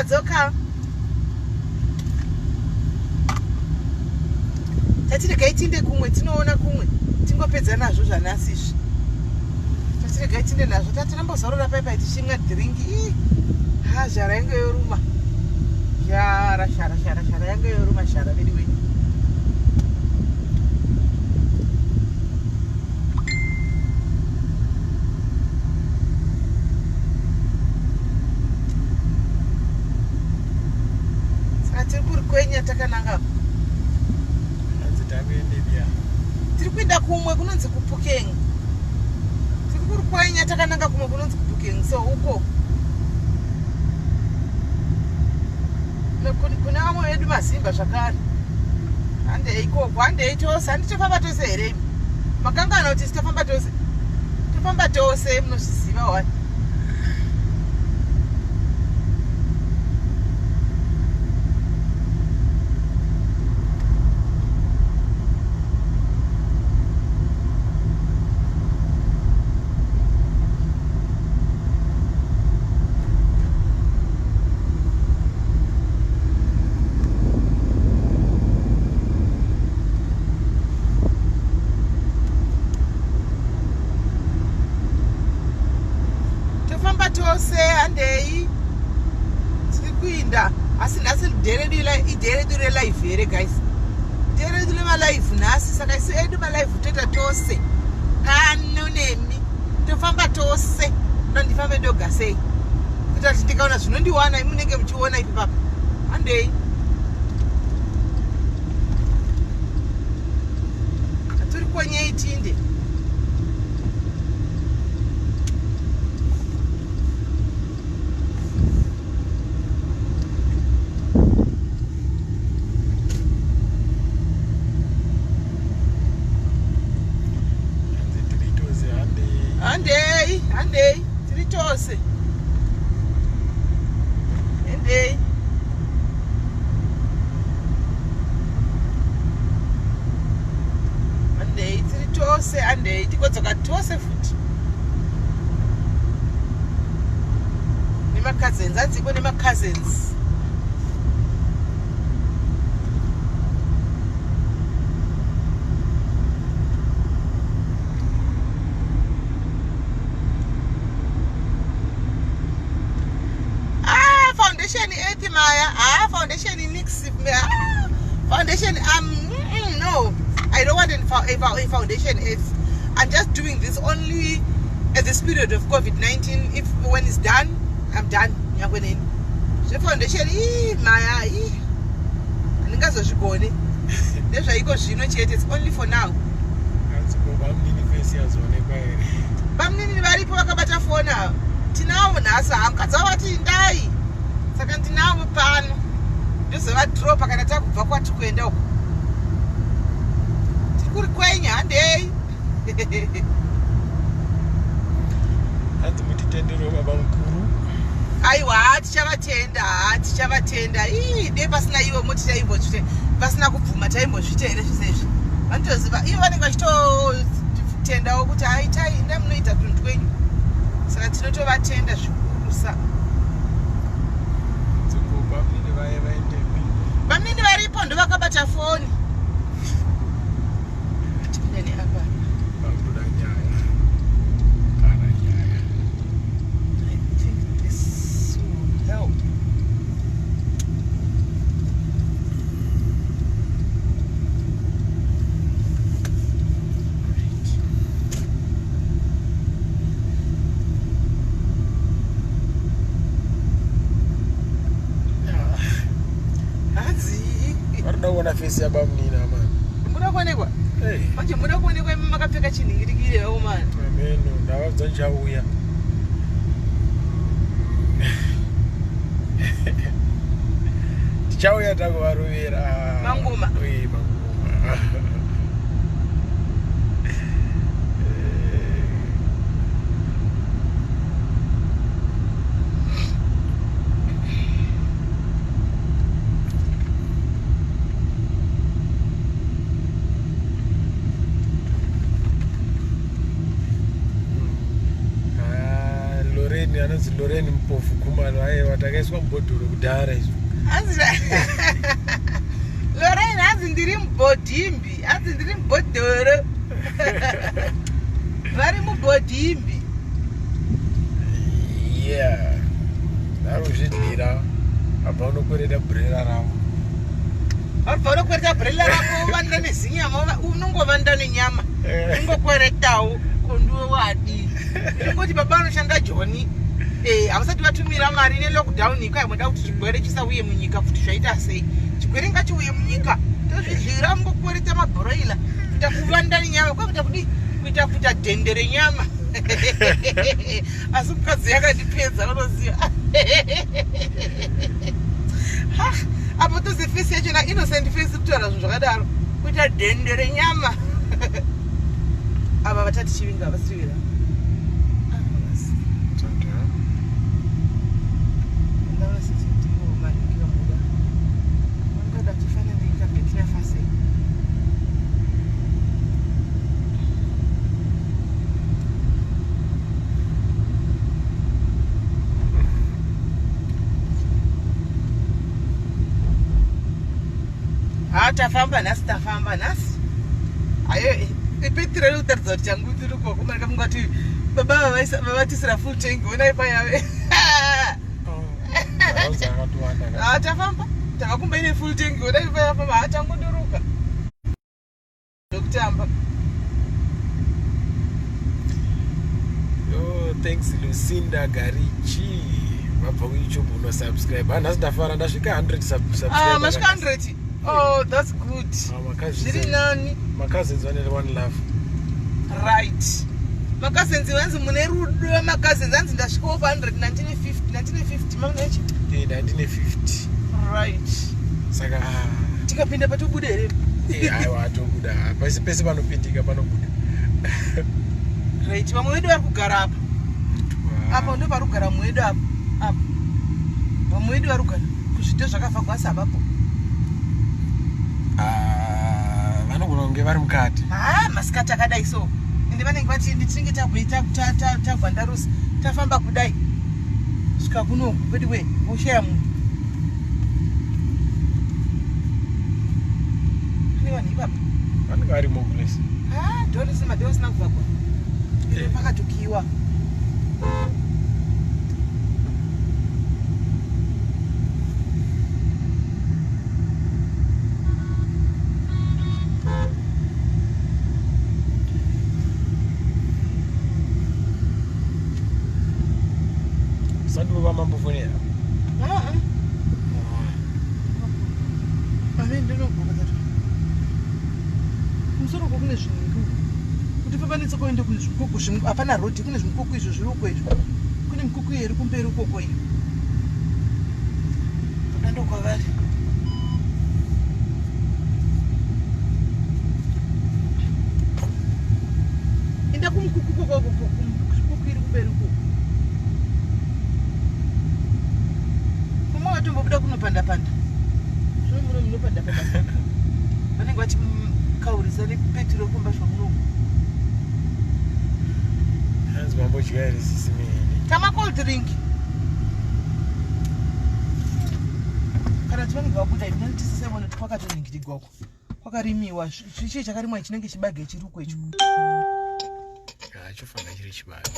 Dzoka. Tatirega itinde kumwe tinoona kumwe. Tingopedza nazvo zvanasizvi. Tatirega itinde nazvo tatirambozorora paipai tichimwa drink. Ha zhara yangu yoruma. Shara yangu yoruma shara vedu vedu. Tiri kuri kwenya takananga. Tiri kuenda kumwe kunonzi kuPhokeng. Tiri kuri kwenya takananga kumwe kunonzi kuPhokeng. So uko kuna vamwe vedu mazimba zvakare. Handei ikoko, handei tose, handitofamba tose here. Makangana kuti titofamba tose. Tofamba tose munozviziva wani. Handei tiri kuinda asi nhasi ideredu relive here guys, ideredu remalive nhasi, saka isu edu malive toita tose pano nemi tofamba tose. Ndifambe ndoga sei kuita kuti ndikaona zvinondiwana munenge muchiona ipi papa. Handei tiri kwenye itinde. Handei tiri tose. Handei tiri tose. Handei tikodzoka tose futi nemacousins. Adziko nemacousins. Foundation nix. Foundation no, I don't want a foundation. I'm just doing this only at this period of COVID-19. If when it's done, I'm done. The foundation Maya ndingazozvigone ndezvaiko zvino chete. It's only for now. Bamnini varipo vakabata foni ava. Tinavo nhasi hamukadzi vavati indai. Saka ndinavo pano ndozovadropa kana takubva kwati kuenda uko. Tiri kuri kwenya. Handei hanzi mutitendero baba mukuru. Aiwa tichavatenda. Dei pasina ivo moti taimbozvite pasina kubvuma taimbozvite here zvese izvi. Vanotoziva ivo vanenge vachitotendawo kuti aitai ndamunoita tunhu twenyu. Saka tinotovatenda zvikurusa. Bamnini varipo ndo vakabata foni. Tipindeni apa. I think this will help. Kuona face ya bamnina man. Muda kuonekwa? Manje muda kuonekwa makapfeka chinhingirikire yo man. Ameno ndavabva njauya. Tichauya takuvarovera. Mangoma. Mangoma. Loreni mpofu mano aiwa takaiswa mubhodhoro kudhara izvo. Lorraine hanzi ndiri mubhodhimbi, hanzi ndiri mubhodhoro. Vari mubhodhimbi. Yeah. Naruzvidira abva unokwereta bhurera ravo. Abva unokwereta bhurera ravo uvanda nezinyama, unongovanda nenyama. Ungokweretawo kondiwe wadi. Ingoti baba anoshanda Joni. Havasati vatumira mari nelockdown nyika muda kuti chigwere chisauye munyika futi zvaita sei. Chigwere ngachiuye munyika. Tozvizvira mungokwereta mabhoroila. Kuita kuvanda nenyama, kwakuita kudi kuita kuita dhendere nyama. Asi mukadzi yakandipedza unoziva. Apo tozi face yacho innocent face kutaura zvinhu zvakadaro. Kuita dhendere nyama. Ava vatati chivinga vasivira. Tafamba nhasi. Ayo ipetirelo utaridza kuti changu tiri koko marika mungati baba vavatisira full tank onai payave. Tafamba takakumba ine full tank onai payapa hatangoduruka ndokutamba. Thanks Lucinda Garichi. Vabva kuYouTube unosubscribe. Nhasi ndafara ndasvika 100 subscribe. Masvika 100. Oh, that's good. Zviri nani? My cousins wanted one love. Right. My cousins wanzi mune rudo. My cousins wanzi ndasvika over 100 1950 mamnechi. 1950. Right. Saka tikapinda patobuda here. Aiwa atobuda. Pese panopindika panobuda. Right. Vamwe vedu vari kugara apa. Apa ndo vari kugara mwedu apa. Apa. Vamwe vedu vari kugara kuzvito zvakavhagwa asi apapo. Vanogona kunge vari mukati. Masikati akadai so. Ende vanenge vati tinenge tagwandarusa tafamba kudai. Svika kuno kwedu we ushaya munhu. Kune vanhu ipapa. Vanenge vari mogulesi. Dhorisi madhorisi nakuvakwa. Iri pakatukiwa. Sandu mambo fonera. Musoro kune zvinhu. Kuti papanetse kuenda kuzvikuku zvimwe hapana rodi kune zvikuku izvo zviri uko izvo. Kune mikuku iri kumberi ukoko iyo. Pakando kwavari. Enda kumikuku ukoko zvikuku iri kumberi ukoko. Watombobuda kunopanda-panda. Zvino muno munopanda-panda. Vanenge vachikaurisa nepetiro kumba zvamunoku. Hanzi mambodya here Sis Melly. Tama cold drink. Kana tivanenge vabuda ivi nekuti sisevona kuti kwakatoringirigwa uko. Kwakarimiwa. Zvichii chakarimwa chinenge chibage chiri uko icho. Chofanga chiri chibage.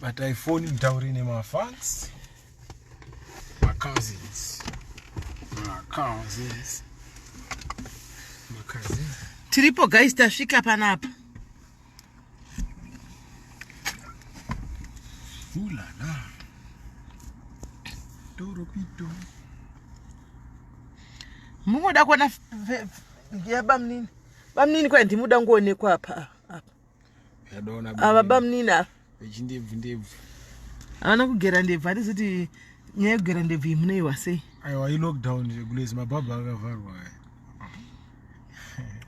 But iPhone mutauri nemafans. Cousins. Tiripo guys tasvika panapa. Ulala. Toropito. Mungoda kuona bamnini. Bamnini kwa ndimuda nguonekwa apa. Yadona. Ava bamnini apa. Vechindebvu. Havana kugera ndebvu ati kuti nyaya yekugera ndebvu munoiwa sei? Aiwa i-lockdown kulezi mabhabha akavharwa.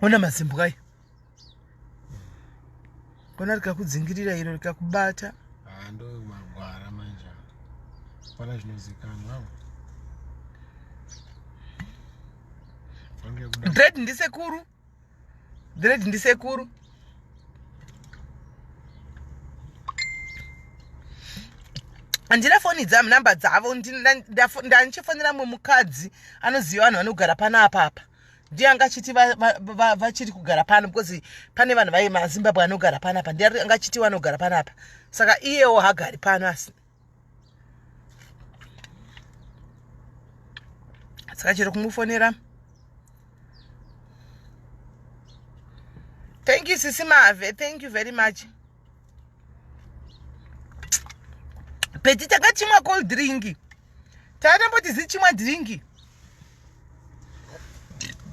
Ona mazimbwa ayo. Kona rikakudzingirira iro rikakubata. Ndo magwara manje. Pana zvinozikanwa. Dread ndisekuru. Dread ndisekuru. Andina foni dzam namba dzavo ndanchifonera mukadzi anoziva vanhu vanogara pana apapa. Ndiye angachiti vachiri kugara pano because pane vanhu vai maZimbabwe anogara pana apa. Ndiye angachiti vanogara pana apa. Saka iyewo hagari pano asi. Saka chiro kumufonera. Thank you Sis Melly. Thank you very much. Peti takachimwa cold drink. Taamboti zichimwa drink.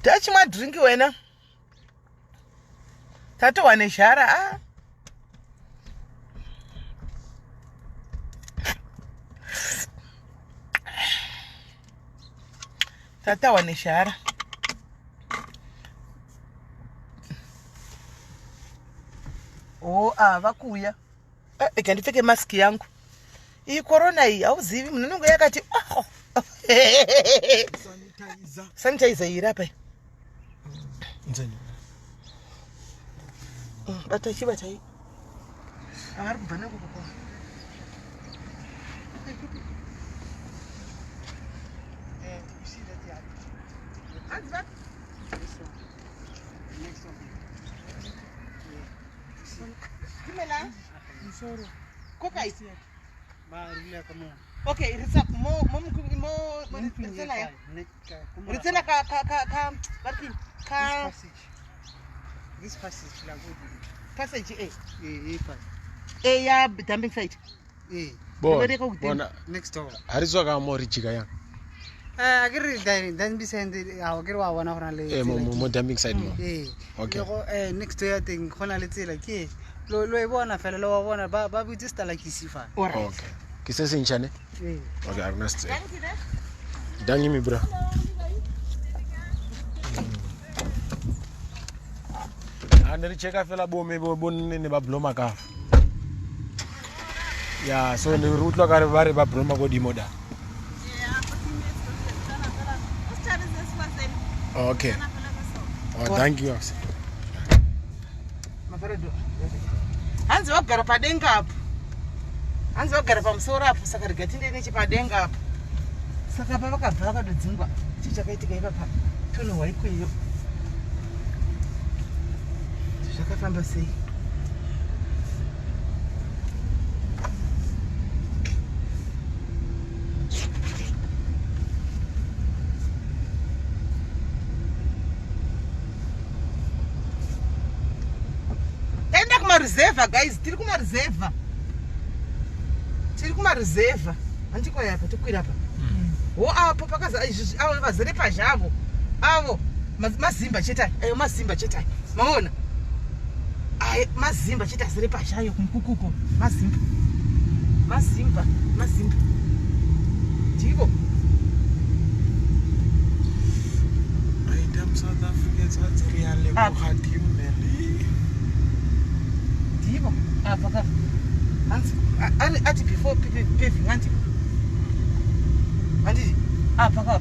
Tachimwa drink wena. Tatowane shara Tatawane shara. Oh, vakuya. Ikandipfeke mask yangu. Iyi corona iyi auzivi munhu yakati sanitizer irapa. Batachi. Ari kubva nekukoko. Okay, it's up more this passage la good. Passage Eh, yeah, dumping site. Bona next door. Harizwa ka mo richika yang. Agri then be send agri wa wana hona le. Mo dumping site mo. Okay. Next door thing hona le tsela ke lo e bona fela lo wa bona ba bitsista like isifa. Okay. Ke se senchane? Okay, I'm not straight. Dangi mi bra. Andri cheka fela bome bonne ba bloma ka. Yeah, so the route lo ka re ba re ba bloma go di moda. Okay. Oh, thank you. Hanzi wagara padenga apo. Hanzi wagara pamusoro apo saka rigatinde nechipadenga apo. Saka pa vakabva vakadodzingwa chichakaitika ipapa tono waikweyo. Zvakafamba sei? Tenda kumareserva guys, tiri kumareserva. Tiri kumareserva. Andiko yapa tokwira apa. Wo apo pakaza avo vazere pazhavo. Avo mazimba cheta. Ayo mazimba cheta. Maona? Ai mazimba cheta zere pashayo kumkukuko. Mazimba. Ndiko. I am South Africans at real Sis Melly. Ndiko. Apa Hanzi ati before paving hanzi. Handiti apa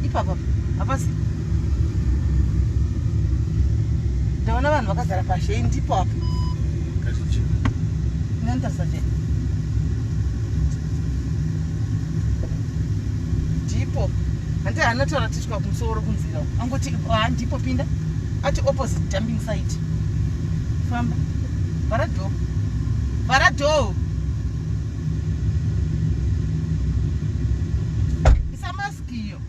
ipapa apasi ndaona vanhu vakazara pashi ndipo apa nantasaje ndipo handi anotaura tisvika kumusoro kunzira angoti ndipo pinda ati opposite dumping site famba varado isamaskiyo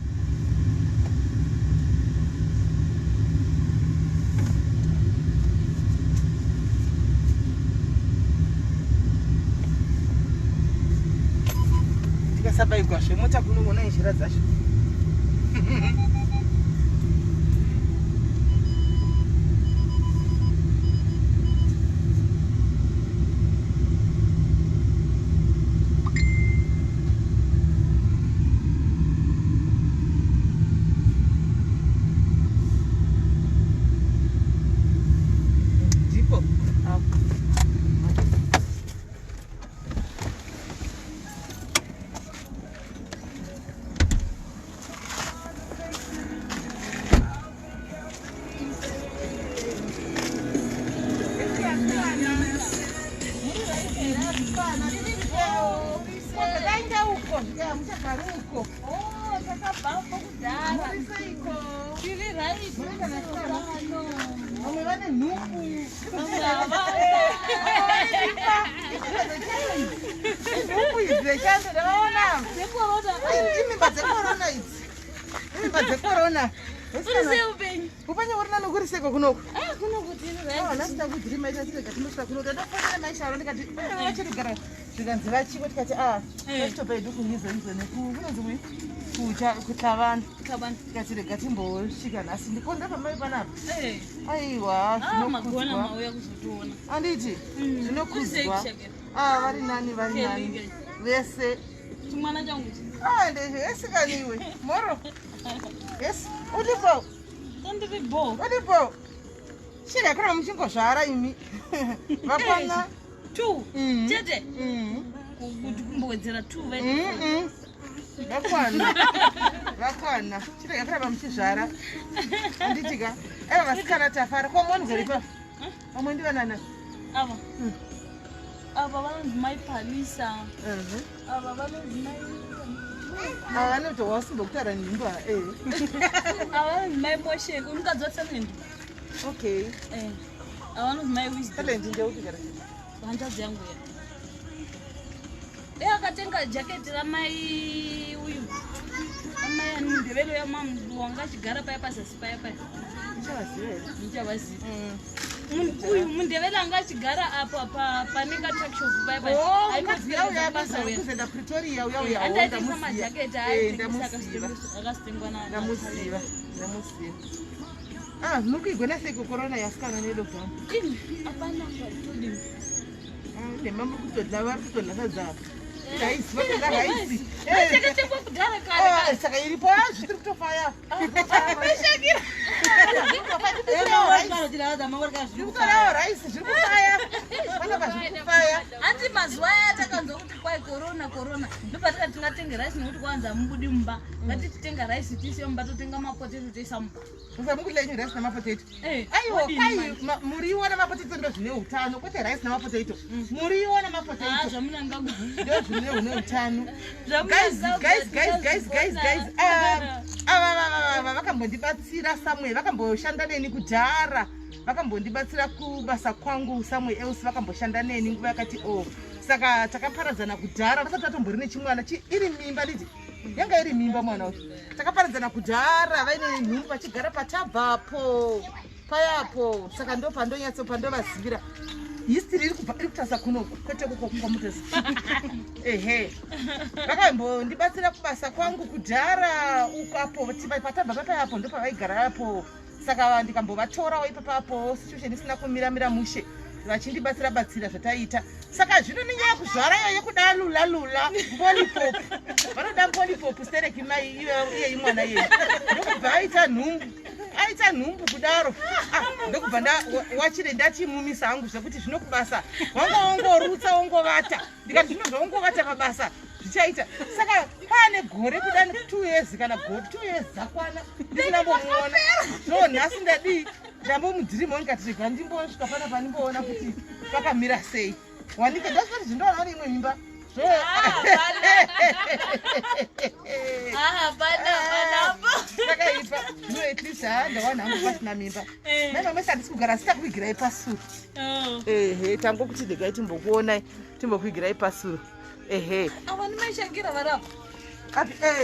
ndikasabaigwa zvemota kunoona njira dzacho mambosvika muchagaruko. Oh, takabva kudhara. Muri seiko? Tiri right. Vamwe vane nhumbu. Nhumbu idzi chando ndavaona. Imimba dzekorona idzi. Imimba dzekorona. Upanye uri nani kuri seko kunoku? Kunoku tiri right. Nasita kudhiri maita sirega tinosvika kunoku. Ndafonera maisharo ndikati vachiri kugara zvikanzi vachiko tikati tachitopa hedu kunyizo nekunonzi kutavana. Tikati rega timbosvika nhasi ndikonda pamai panapa. Aiwa zvinokudzwa. Anditi zvinokudzwa. Vari nani vese. Chimwana changu Vese kaniwe moro. Yes, ulipo. Ulipo. Shida kana muchingozvara imi. Vakwana 2 chete. Kuti kumbowedzera 2 vai. Vakwana. Shida kana muchizvara. Anditika. Vasikana tafara. Kwa mwana zeripa. Vamwe ndivanana. Ava. Ava vanonzi mai Palisa. Ava vanonzi mai vanoti wasimbokutara nhimba. Avanonzi mai Mosheko. Mukadzi waTalent. Okay. Avanonzi mai Wisdom. Talent ndeuti kana? Hanzvadzi yangu ya. Akatenga jaketi ramai uyu. Amai ani mundevelo yamamu wanga achigara paya pazasi paya paya. Ndichavaziva. Uyu mundevelo anga achigara apa panenga tuck shop paya paya. Aimaziva basa kuzenda Pretoria uya. Andaisa majaketi akasitengwa na. Ndamuziva. Mukuigona seko corona yasikana nelockdown. Apana kutodini. Nemambo kutodla vari kutodla sadzava. Raisi vatodla raisi. Chakatengwa kudhara kare. Saka iripo zvitiri kutofaya. Shakira. Ndikutaurawo raisi zviri kufaya. Panapa zviri kufaya. Hanzi mazuva aya takanzwa kuti kwai corona ndopatika tingatenge raisi nekuti kwanza mubudi mumba. Ngatititenga raisi tisiye mumba totenga mapoteto toisa mumba. Musamukudya inyu raisi namapoteto. Aiwa muriwo namapoteto ndo zvine utano kwete raisi namapoteto. Muriwo namapoteto. Zvamunanga ndo zvine utano. Guys. Ava vakambondibatsira Samuel, vakamboshanda neni kudhara. Vakambondibatsira kubasa kwangu Samuel else vakamboshanda neni nguva yakati saka takaparadzana kudhara vasati vatombori nechimwana iri mimba nditi. Yanga iri mimba mwana uyu. Takaparadzana kudhara vaine nhumbu vachigara patabvapo. Payapo saka ndo pandovazivira. History iri kutasa kunoku kwete kukomutesa. Vakambondibatsira kubasa kwangu kudhara ukapo patabva payapo ndo pavaigara apo. Saka ndikambovatora ipapapo situation isina kumira mushe. Vachindibatsira zvataita. Saka zvino nenyaya yekuzvara yekuda lula polipop. Vanoda polipop stereki mai iye imwana yeye. Ndokubva aita nhumbu kudaro. Ndokubva wachire ndachimumisa hangu zvekuti zvinokubasa. Wangorutsa wongovata. Ndikati zvino zvongovata mabasa zvichaita. Saka pane gore kudani 2 years kana 2 years zakwana. Ndisina kumbomuona. No nhasi ndadi ndambomudzirima ndikati rega ndimbosvika pana panimboona kuti pakamira sei. Wandika ndasati zvindoona uri imwe mimba. Sakaipa no at least ndawana hangu pasina mimba. Mamwe handisi kugara sitakuigirai pasuro. Tangokuti regai timbokuonai timbokuigirai pasuro. Ava ndimaishakira varapa.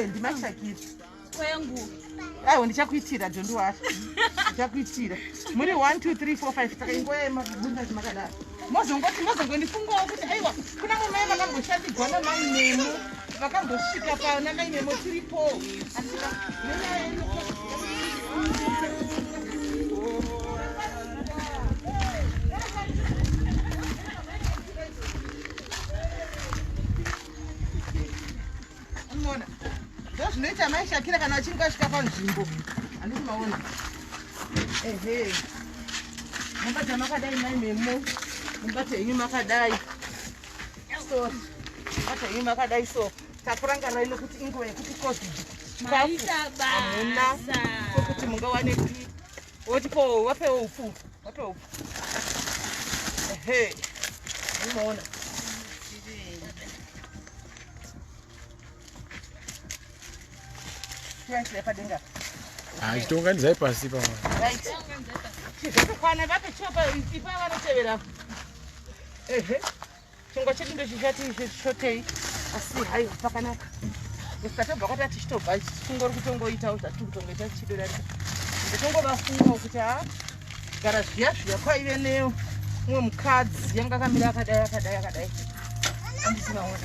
Ndimaishakira. Kwangu. Aiwa ndichakuitira Jondo wacho. Ndichakuitira. Muri 1 2 3 4 5 saka ingoya mabunda zvimakadaro. Mozongondifungawo kuti aiwa kuna mumai vakamboshandigwa namai nemo vakambosvika pana mai nemo tiripo. Asika nenyaya unoona zvinoita mai Shakira kana achinge asvika panzvimbo handisi maona. Mubata makadai mai memo mubata henyu makadai so takurangarai nokuti inguva yekuti covid hamuna kokuti mungawane wotipo wapewo upfu unoona chivaisire padenga. Chitonganidzai pasi pa. Right. Chizokwana vape chopa ipa vanotevera. Ehe. Chingwa chedu ndochichati shotei. Asi hai pakanaka. Usikatobva kwatati chitobva chingori kutongoitawo zvati kutongoita chichidodarika. Ndotongova kuti gara zviya kwaive neumwe mukadzi yanga akamira akadai. Andisinaona.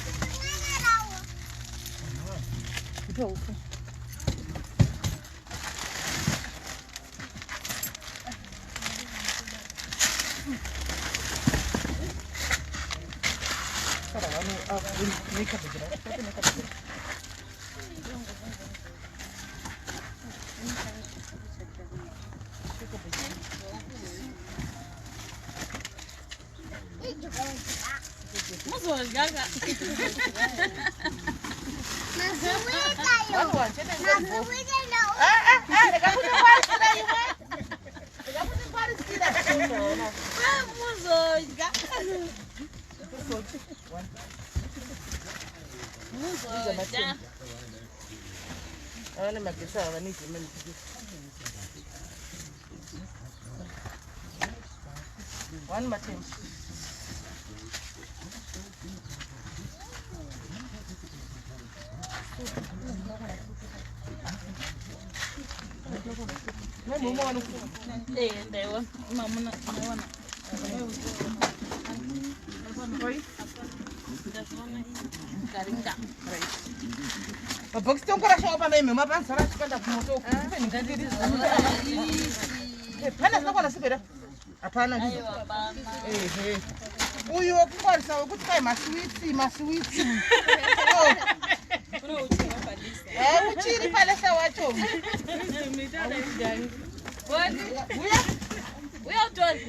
Kutoka. One Martin. Box don't crash up on me, my pants are spent up motor. Penna no one better. Upon a oh, you are quite so good time, my sweet. Chili palace, our home. We are done.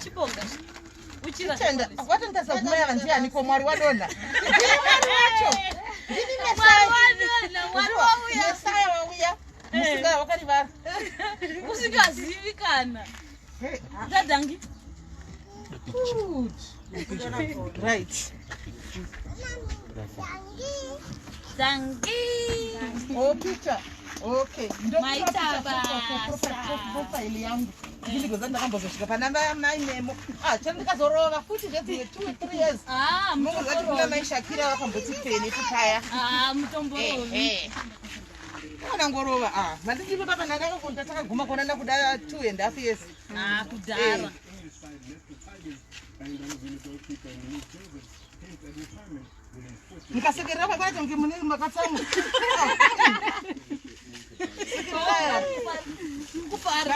Chiponga. Uchitenda watenda sabumaya vanjia niko mwari wadona. Ndini mesaya wauya. Musika wakati vara. Musika zivikana. Dadangi. Good. Right. Dangi. Oh, picture. Okay. Profile yangu. Ndili gozanda kambozosvika pana mai nemo. Chandikazorova futi zvedziwe 2-3 years. Mungu zati kuna mai Shakira wakamboti peni kutaya. Mutomborova. Kana ngorova mandichipe papa ndakakunda takaguma kona ndakuda 2.5 years. Kudara. Nikasekerera kwakati mkimuni makatsamu. Kupara.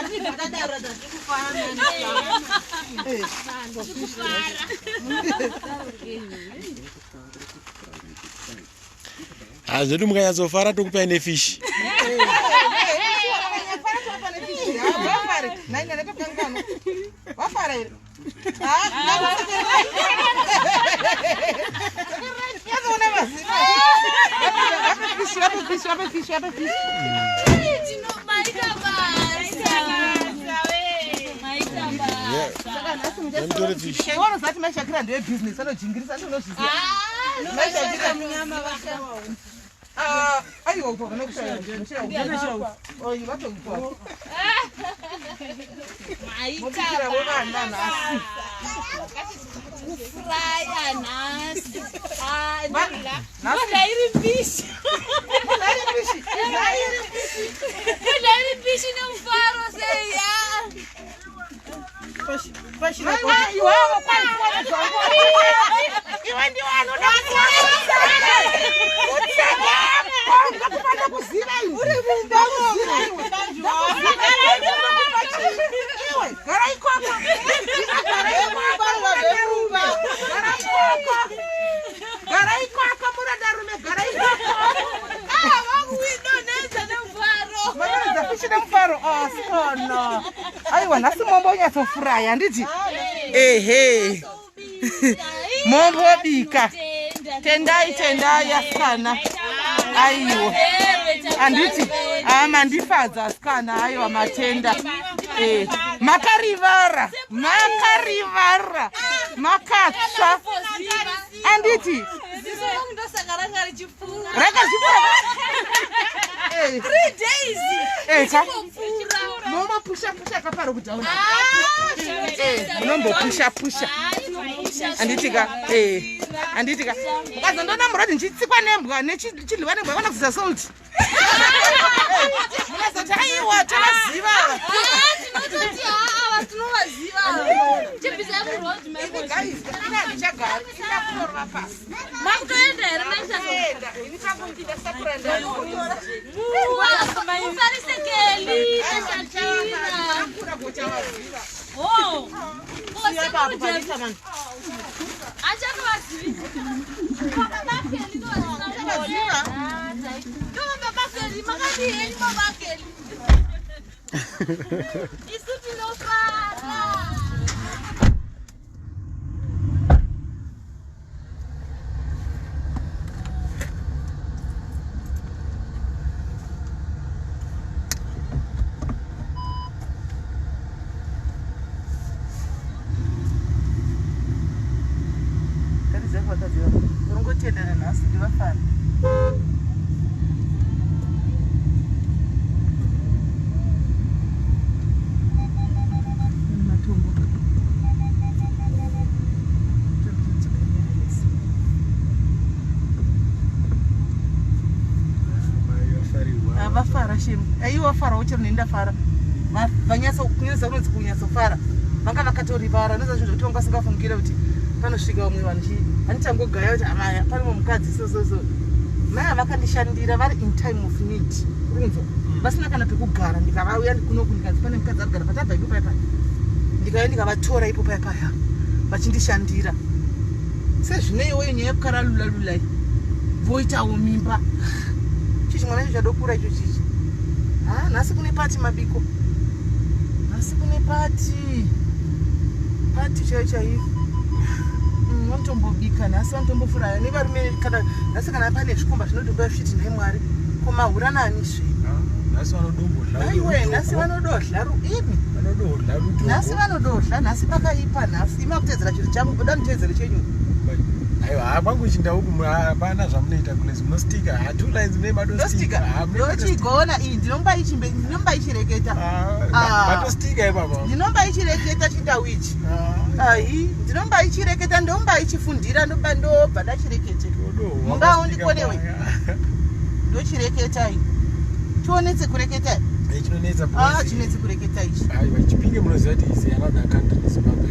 Zvedu mukanyatsofara tokupai nefishi. Wafara here. Zati mai Shakira ndewe business anojingirisa ndinozviziva. Mai Shakira munyama vaka. Aiwa uko kana kushaya. Oi vatongipa. Maita bana nasi. Kufraya nasi. Ndairi fish. Ndairi fish nomfaro seya. Aiwa nasi mombo unyatsofuraya handiti. Ehe. Mombo bika. Tendai asikana. Aiwa. Handiti. Mandifadza asikana aiwa matenda. Makarivara. Makatsva. Handiti. Mama pusha kaparo kutaona. Nombo pusha. Anditika. Anditika. Kaza ndona muradi nchitsikwa nembwa nechidliwa nembwa kana kuza salt. Mwana chaiwa tamaziva. Tinototi tinovaziva. Chipisa kurodi meko. Guys, ndichagara. Ndakutorwa pasi. Makutoenda here naita. Ini takuita sakuranda. Ufarisekeli tashatina. Akura kuchawaziva. Oh. Siyababalisa man. Achano vazivi. Bakeli ndo vaziva. Ndo bakeli makati heni mabakeli. Isuti no fara. Urongotendana nhasi ndivafana. Matombo. Vafara shemu. Aiwa fara uchiri nenda fara. Vanyasa kunyesa unonzi kunyasa fara. Vanga vakatorivara nezva zvotonga singafungire kuti panosvika vamwe vanhu handichangogaya kuti amaya pane mukadzi so mai vakandishandira vari in time of need unzo vasina kana pekugara ndikavauya kunoku ndikanzi pane mukadzi arigara patabva ipo paya ndikauya ndikavatora ipo paya vachindishandira sezvineiwo nyaya yekukaralula voitawo mimba chichi mwana icho chadokura icho chichi nhasi kune pati mabiko nhasi kune pati chaivo vanotombobika nhasi vanotombofuraya nevarume kana nhasi kana pane zvikomba zvinodomba sviti nhaye mwari komahura nanisve aiwe nhasi vanododla ruimi nhasi vanododla nhasi pakaipa nhasi imakutedzera chiro changu boda mutedzere chenyu aiwa kwangu chindauku hapana zvamunoita kulezi munostika 2 lines nemadostika ndochigona iyi ndinomba ichireketa matostika ipapa ndinomba ichireketa chindau ichi ai ndinomba ichireketa ndomba ichifundira ndobva ndachirekete mungaondikonewe ndochireketa iyi chionetse kureketa chinonetsa chinetse kureketa ichi aiwa chipinge munoziva kuti is another country Zimbabwe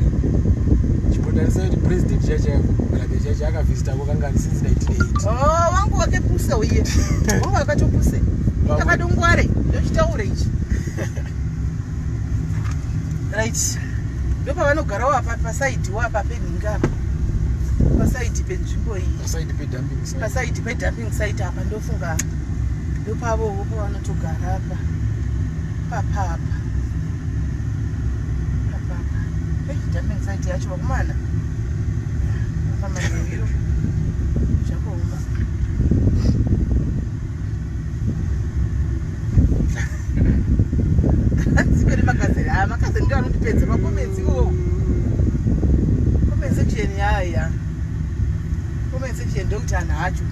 chipotarisa kuti president chacho akavhizitako kangani since 1980 wangu wake puse uye wangu wakatopuse takadongware ndochitaure ichi right ndopavanogarawo apa pasaidhiwo apa peninga apa pasaidhi penzvimbo iyi pasaidhi pedumping site apa ndofunga ndopavowo pavanotogara apa papapa dumping site yacho vakumana pamanero zvakuomba sikori makazeri ndo anondipedza makomenzi iwowo komenzi cheni yaya komenzi cheni ndokuti anhu acho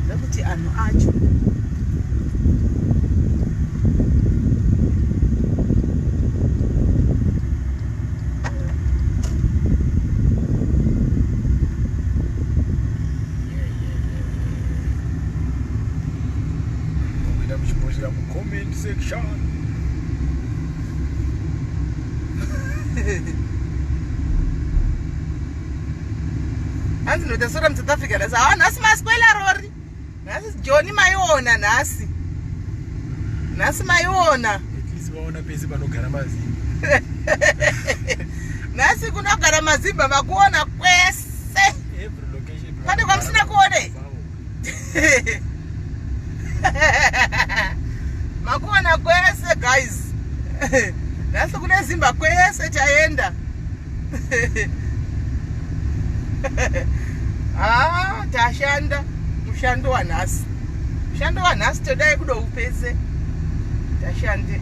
ndokuti anhu acho section hanzi notesora msouth africa nasi nhasi maskwela rori nhasi joni maiona nhasi maiona vaona pese panogara mazimba nhasi kunogara mazimba makuona kwese pane kwamusina kuone makuona kwese guys nhasi kune zimba kwese chaenda tashanda mushando wanhasi todai kuda upese tashande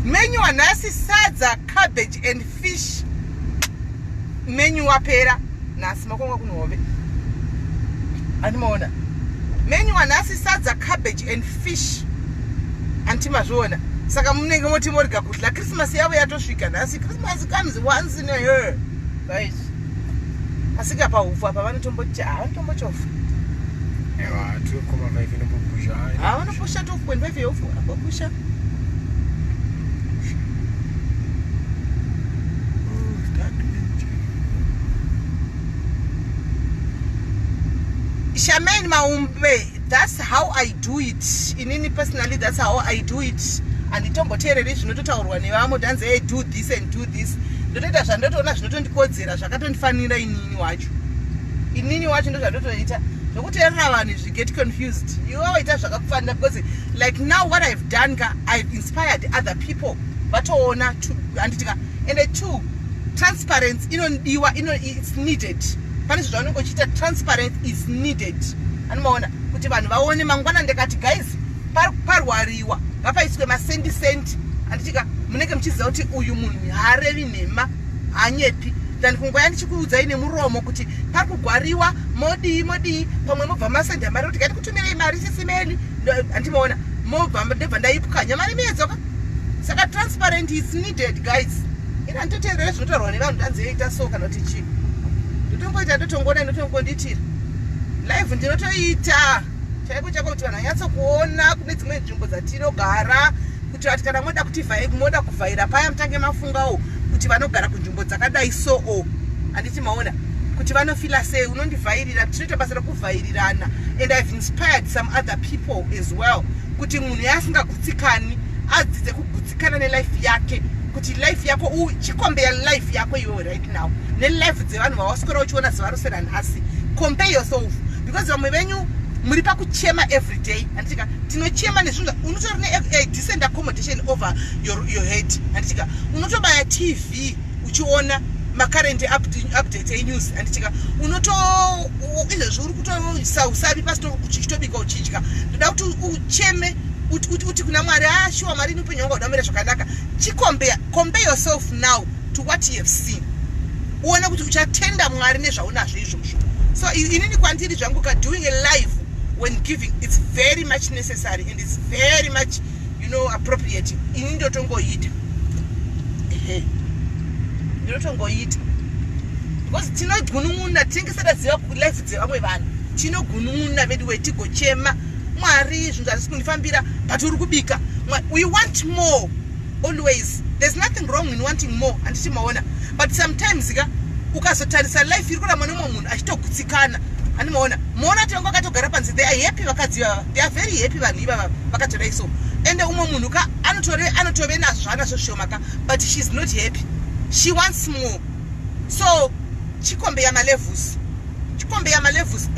Menu wanasi sadza, cabbage and fish. Menu wapera. Nasi makonga kunobe. Animaona. Menu wanasi sadza, cabbage and fish. Antima zona. Saka munenge moti morika kutla. Christmas yawe yatosvika nasi. Christmas comes once in a year. Guys. Asika pa ufu apa vanotombocha. Vanotombochofu. Ewa, 2.5 inobopusha. Vanopusha 2.5 yofu. Vanopusha. Shaman Maumbe, that's how I do it. In personally, that's how I do it. And the tombo terrorist, not to when you are dance, do this and do this. The data and not on us, not on the code, Shakaton Fanina in watch. In Nini watching the data. So what everyone is, you get confused. You always have to find because, like now, what I've done, I've inspired other people. But honor to and the two transparency, it's needed. Transparent is needed. And mona kuti vanhu vaone mangwana ndekati guys parwariwa ngapaiswe masendi sendi anditika munenge muchiziva kuti uyu munhu harevi nhema hanyepi tani kungoya ndichikuudzai nemuromo kuti pari kugwariwa modi pamwe mobva masendi amari kuti ngatikutumirei mari Sis Melly andimaona mobva ndebva ndaipukanya mari medzoka saka transparent is needed guys ina nditoteerera zvinotaurwa nevanhu ndanzeita so kana kuti chii ndotongoita ndotongona ndotongonditira live ndinotoita chaiko chako kuti vanhu vanyatso kuona kune dzimwe nzvimbo dzatinogara kuti vati kana moda kuvhaira paya mutange mafungawo kuti vanogara kunzvimbo dzakadai so handiti maona kuti vanofila sei unondivhairira tinoita basa rekuvhairirana and I've inspired some other people as well kuti munhu yasingagutsikani adzidze kugutsikana nelife yake kuti life yako chikombeya life yako iwe right now nelife dzevanhu vawaswera uchiona zuva rose ranhasi. Compare yourself because vamwe venyu muri pakuchema every day anditika tinochema nezvinhu unotori decent accommodation over your head anditika unotobaya TV uchiona macurrent update enews anditika izvezvi uri kutosausavi pasito uchitobika uchidya ndoda kuti ucheme uti kuna Mwari shuwa Mwari upenyu wangu hudamira zvakanaka. Compare yourself now to what you have seen. Uona kuti uchatenda Mwari nezvaunazvo izvozvo. So inini kwandiri zvangu doing a life when giving, it's very much necessary and it's very much appropriate. Inini ndotongoita. Ndotongoita. Because tinogunun'una tingisada ziva life dzevamwe vanhu. Tinogunun'una mediwe tigochema Mwari zvinhu zvisi kundifambira but uri kubika. We want more always. There's nothing wrong in wanting more anditi maona. But sometimes ukazotarisa life iri kurama nomwe munhu achitogutsikana animaona muona tongo akatogara panze they are happy vakadziva they are very happy vanhu ivava vakatodai so ende umwe munhu anotove nazvana zvoshoma but she's not happy, she wants more. So chikombeya malevels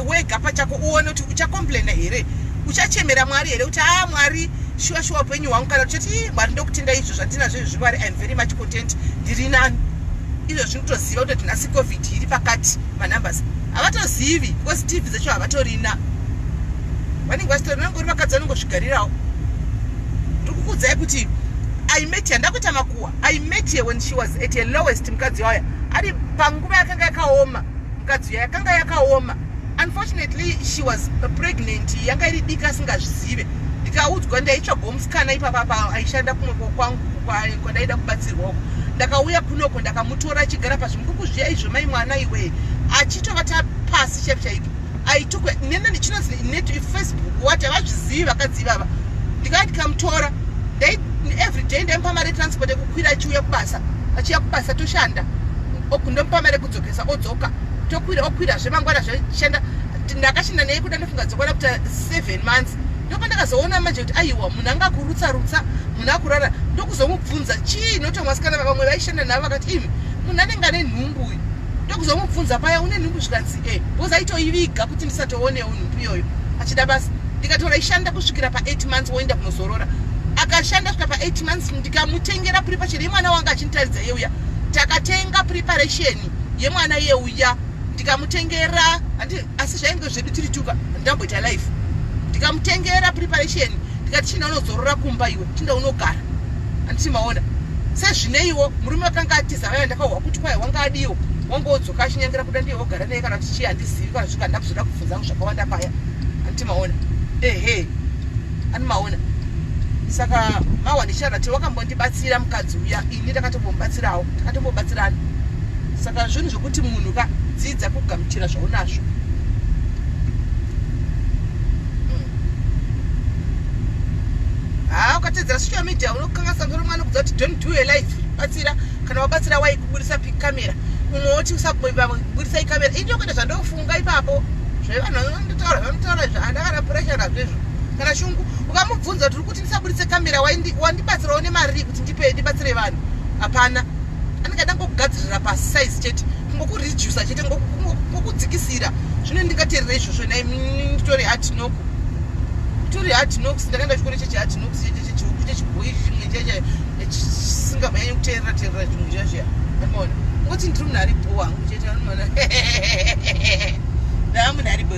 wega pachako uone kuti uchacomplaina here uchachemera Mwari here kuti Mwari shuwa upenyu hwangu kana uchati Mwari ndokutenda izvo zvandinazvo Mwari I'm very much content ndiri nani izvo zvinotoziva kuti tinasi covid iri pakati manumbers havatozivi because TV dzacho havatorina vanenge vachitorina ngori vakadzi vanongozvigarirawo. Ndikukuudzai kuti I met her ndakuita makuwa. I met her when she was at her lowest mukadzi waya ari panguva yakanga yakaoma mukadzi yakanga yakaoma. Unfortunately she was pregnant yanga iri diki asingazvizive ndikaudzwa ndaitsvaga musikana ipapa aishanda kumwe kwangu kwadaida kubatsirwa ndakauya kunoko ndakamutora achigara pazvimukuku zviya izvo mai mwana iwe achitovata pasi chaipo chaipo aitukwe nene ndichinonzi Facebook wati havazvizivi vakadzi vava ndikati ndikamutora every day ndaimupa mari transport ekukwira achiuya kubasa toshanda ndomupa mari ekudzokesa odzoka okwira zvemangwana zvashanda ndakashinda naye kuda ndofunga dzokwana kuta 7 months ndopa ndakazoona manje kuti aiwa munhu anga kurutsa munhu akurara ndokuzomubvunza chii notomwasikana vamwe vaishanda navo vakati imi munhu anenge ane nhumbu uyu ndokuzomubvunza paya une nhumbu zvikanzi because aitoiviga kuti ndisatoonewo nhumbu iyoyo achida basi ndikatora ishanda kusvikira pa8 months woenda kunozorora akashanda kusvika pa8 months ndikamutengera preparation yemwana wanga achinitaridza yeuya takatenga preparation yemwana yeuya ndikamutengera asi zvainge zvedu tiri tuka ndamboita life ndikamutengera preparation ndikati china unozorora kumba iwe chinda unogara anditi maona sezvineiwo murume akanga atiza vaya ndakauwa kuti kwai wanga adiwo wangodzoka achinyangira kuda ndiye wogara naye kana kuti chii handizivi kana zvika ndakuzoda kubvunzangu zvakawanda paya anditi maona ehe ani maona saka mawa ndichara kuti wakambondibatsira mukadzi uya ini ndakatombomubatsirawo takatombobatsirana saka zvinhu zvokuti munhu dzidza kugamuchira zvaunazvo ukatedzera social media unokanganisa mwana kudza kuti don't do a life batsira kana wabatsira waikubudisa kamera umwe woti usabudisa ikamera itokwenda zvandofunga ipapo zvevanhu vanotaura zvandakana pressure nazvezvo kana shungu ukamubvunza kuti uri kuti ndisabudise kamera wandibatsirawo nemari kuti ndibatsire vanhu hapana anenge ndangokugadzirira pasize chete kungokuredusa chete ngokudzikisira zvino ndingateerera izvozvo nai nditori hatinoko hardknocks ndakaenda chikoro chehardknocks chechihuku chechibhoyi chimwe chisingamanyanyi kuteerera zvimwe zvazviya anoona ngoti ndiri munhu ari bho wangu chete anoona ndamunhu ari bho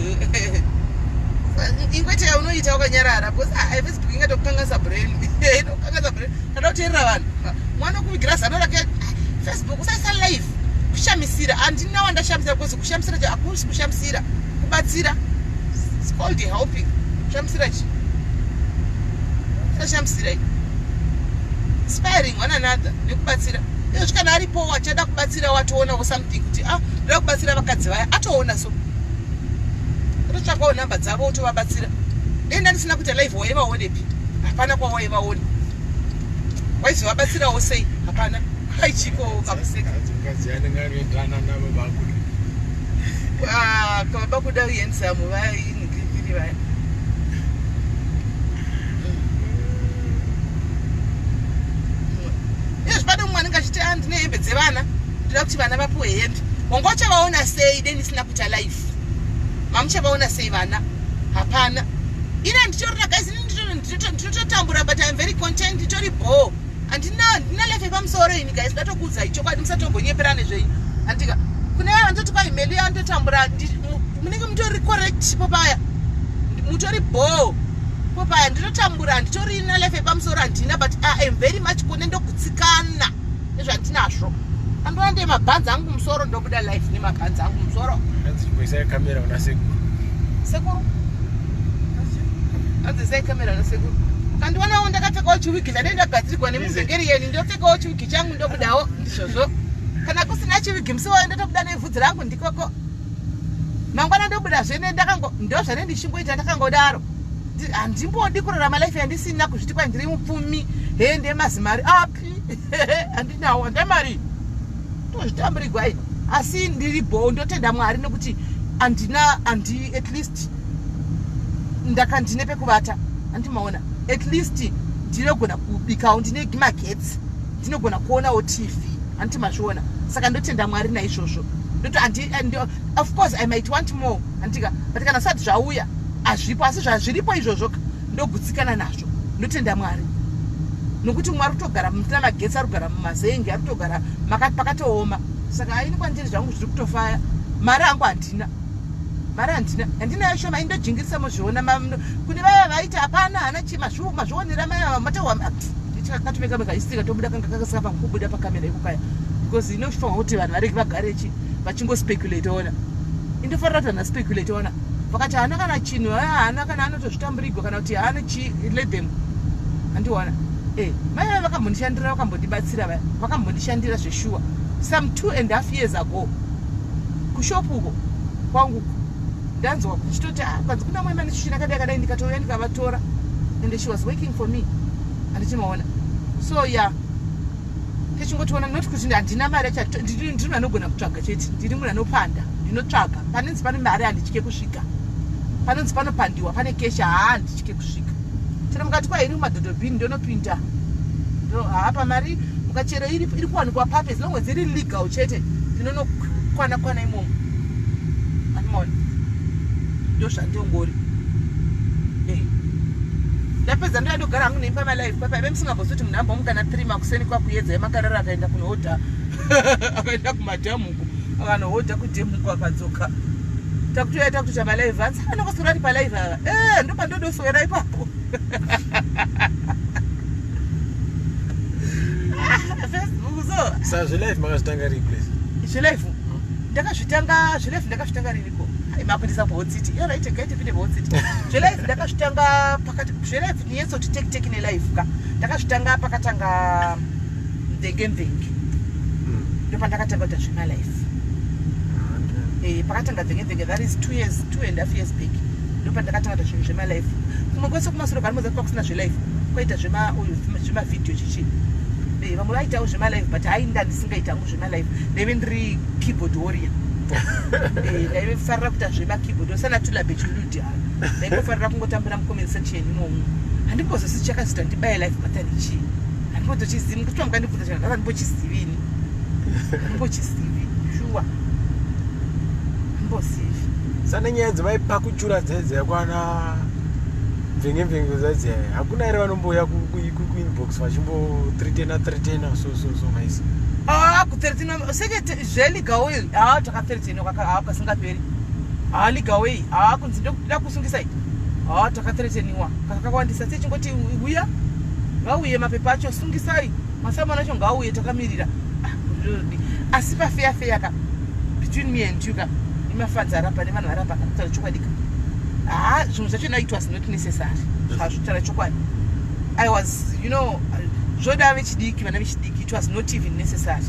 ingwete yaunoita wakanyarara because Facebook ingatokukanganisa brain inokukanganisa brain kada kuteerera vanhu mwana okuvigira zano rake Facebook usaisa live kushamisira handina wandashamisira because kushamisira hakusi kushamisira kubatsira it's called helping kushamisira chi shamisira inspiring one another nekubatsira iyo kana aripo wachada kubatsira watoona something kuti ndoda kubatsira vakadzi vaya atoona so totsvakawo namba dzavo utovabatsira denda ndisina kuita live waivaonepi hapana kwawaivaona waizovabatsirawo sei hapana aichiko kamuseka kavaba kuda uyensamu vainigirigiri vaya zvipano mumwe anenge achiti ndine hembe dzevana ndoda kuti vana vapuwe hembe wanga uchavaona sei deni isina kuita life mamuchavaona sei vana hapana ina nditorina guys ndinototambura but I'm very content nditori bho handina life yepamusoro ini guys ndatokuudzai chokwadi musatombonyeperane zvenyu andika kune vaya vandoti kwai mhelu yandotambura munenge mutori correct popaya mutori bho popaya ndinotambura nditorina life yepamusoro handina but I am very much kune ndokutsikana nezvandinazvo andona ndee mabhanzi angu musoro ndobuda life nemabhanzi angu musoro anzikuisa kamera una sekuru anzisa kamera una sekuru kandiwanawo ndakapfekawo chiwigi ndane ndagadzirwa nemuzengeri yeni ndopfekawo chiwigi changu ndobudawo ndizvozvo kana kusina chiwigi musi wayo ndotobuda nebvudzi rangu ndikoko mangwana ndobuda zvene ndo zvane ndichingoita ndakangodaro handimbodi kurarama life yandisina kuzviti kwai ndiri mupfumi hende mazimari api handinawo handamari tozvitamburigwai asi ndiri bho ndotenda mwari nekuti handi at least ndakandine pekuvata handimaona at least ndinogona kubikawo ndine magetsi ndinogona kuonawo tv handimazviona saka ndotenda mwari naizvozvo of course I might want more handika but kana sati zvauya hazvipo asi zvazviripo izvozvo ndogutsikana nazvo ndotenda mwari nokuti mwari kutogara musina magetsi ari kugara mumazenge ari kutogara pakatooma saka aini kwandiri zvangu zviri kutofaya mari angu handina handinayo shoma indojingirisa muzviona kune vaya vaiti hapana hana chi mazvionera matauwakatomeka isika tobuda kanga kakasika pangukubuda pakamera ikukaya because inofanwa kuti vanhu vareki vagare vachingospekulate ona indofanira kuti vanhu vaspekulate ona vakati hana kana chinhu hana kana anotozvitamburigwa kana kuti hana chi let them handiona mai vakambondishandira vakambondibatsira vaya vakambondishandira zveshuwa some 2.5 years ago kushopuko kwangu ndanzwa kuchitoti kwanzi kuna mwe manishina kadai ndikatouya ndikavatora and she was working for me handichimaona so yeah techingotiona not kuti handina mari ndiri munhu anogona kutsvaga chete ndiri munhu anopanda ndinotsvaga panenzi pane mari handitye kusvika panenzi panopandiwa pane kesha handitye kusvika tena mukati kwairi mumadhodhobhini ndonopinda hapa mari mukachero iri kuwanikwa pape as long as iri legal chete ndinonokwana imomo animona ndo zvandongori ndapedza ndoyandogara hangu neimba malife papa ive musingambozoti munhu ambomukana 3 makuseni kwakuedza makarara akaenda kunohodha akaenda kumadhamuko akanohodha kudhemuko akadzoka takutoya takutoita malive hanzi anokosora ari palive ava ndopandodoswera ipapo Facebook so. Sa zvelife makazvitanga replace. Zvelife. Ndakazvitanga ririko. Makwendisa Bolt City. You're right, gaite pinde Bolt City. Zvelife ndakazvitanga pakati zvelife niyeso to take in life ka. Ndakazvitanga pakatanga ndenge. Ndopa ndakatanga kuti zvima life. Pakatanga ndenge that is 2.5 years back. Ndopa ndakatanga kuti zvima life. Kumwe kwese kumasoro kanoza kusina zvelife. Kwaita zvima video chichi. Vamwe vaitawo zvima live but ainda ndisingaita zvima live ndeve ndiri keyboard warrior. Ndaifarira kuita zvima keyboard osana tula bechiludi hala. Ndaingofarira kungotambira mucomment section imomo. Handingozosisi chakazita ndibaye live pattern ichi. Handingotochizivi kuti mukandibvunza chana ndandimbochizivini. Handimbochizivi shuwa. Handimbozivi. Sana nyaya dzimaipa kuchura dzedze kwana mvenge zadze hakuna ere vanomboya kuinbox vachimbo 310 so maisi ku 13 seke zveliga way taka 13 kasingaperi liga way kunzi ndokuda kusungisa taka 13 kakawandisa techingoti uya ngauye mapepa acho sungisai masamana acho ngauye takamirira asi fair ka between me and you ka imafanza rapa nevanhu varapa kana chokwadika zvinhu zvacho it was not necessary. I was, zvoda vechidiki vana vechidiki it was not even necessary.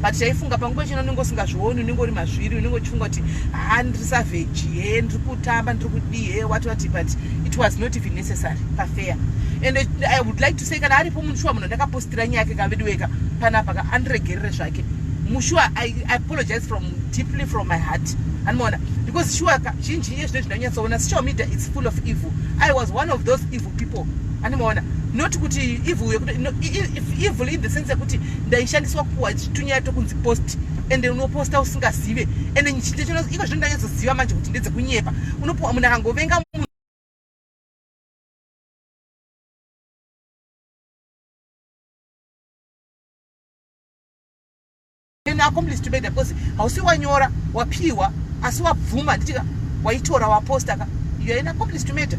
But chaifunga panguva chino unenge usingazvioni unenge uri mazviri unenge uchifunga kuti ndiri savage ndiri kutamba ndiri kudii what but it was not even necessary pafair. And I would like to say kana aripo munhu shuwa munhu ndakapostira nyaya yake kavedweka panapa ka andiregerere zvake mushua. I apologize deeply from my heart. Because sure, social media is full of evil. I was one of those evil people. Not kuti evil, if evil in the sense that ndaishandiswa kuwa tunya to kunzi post and then unoposta usingazive and then chitechino iko zvinhu ndanyazoziva manje kuti ndedze kunyepa unopuwa munhu akangovenga accomplished to better because hausi wanyora wapiwa asi wabvuma nditika waitora waposta ka you are accomplished to matter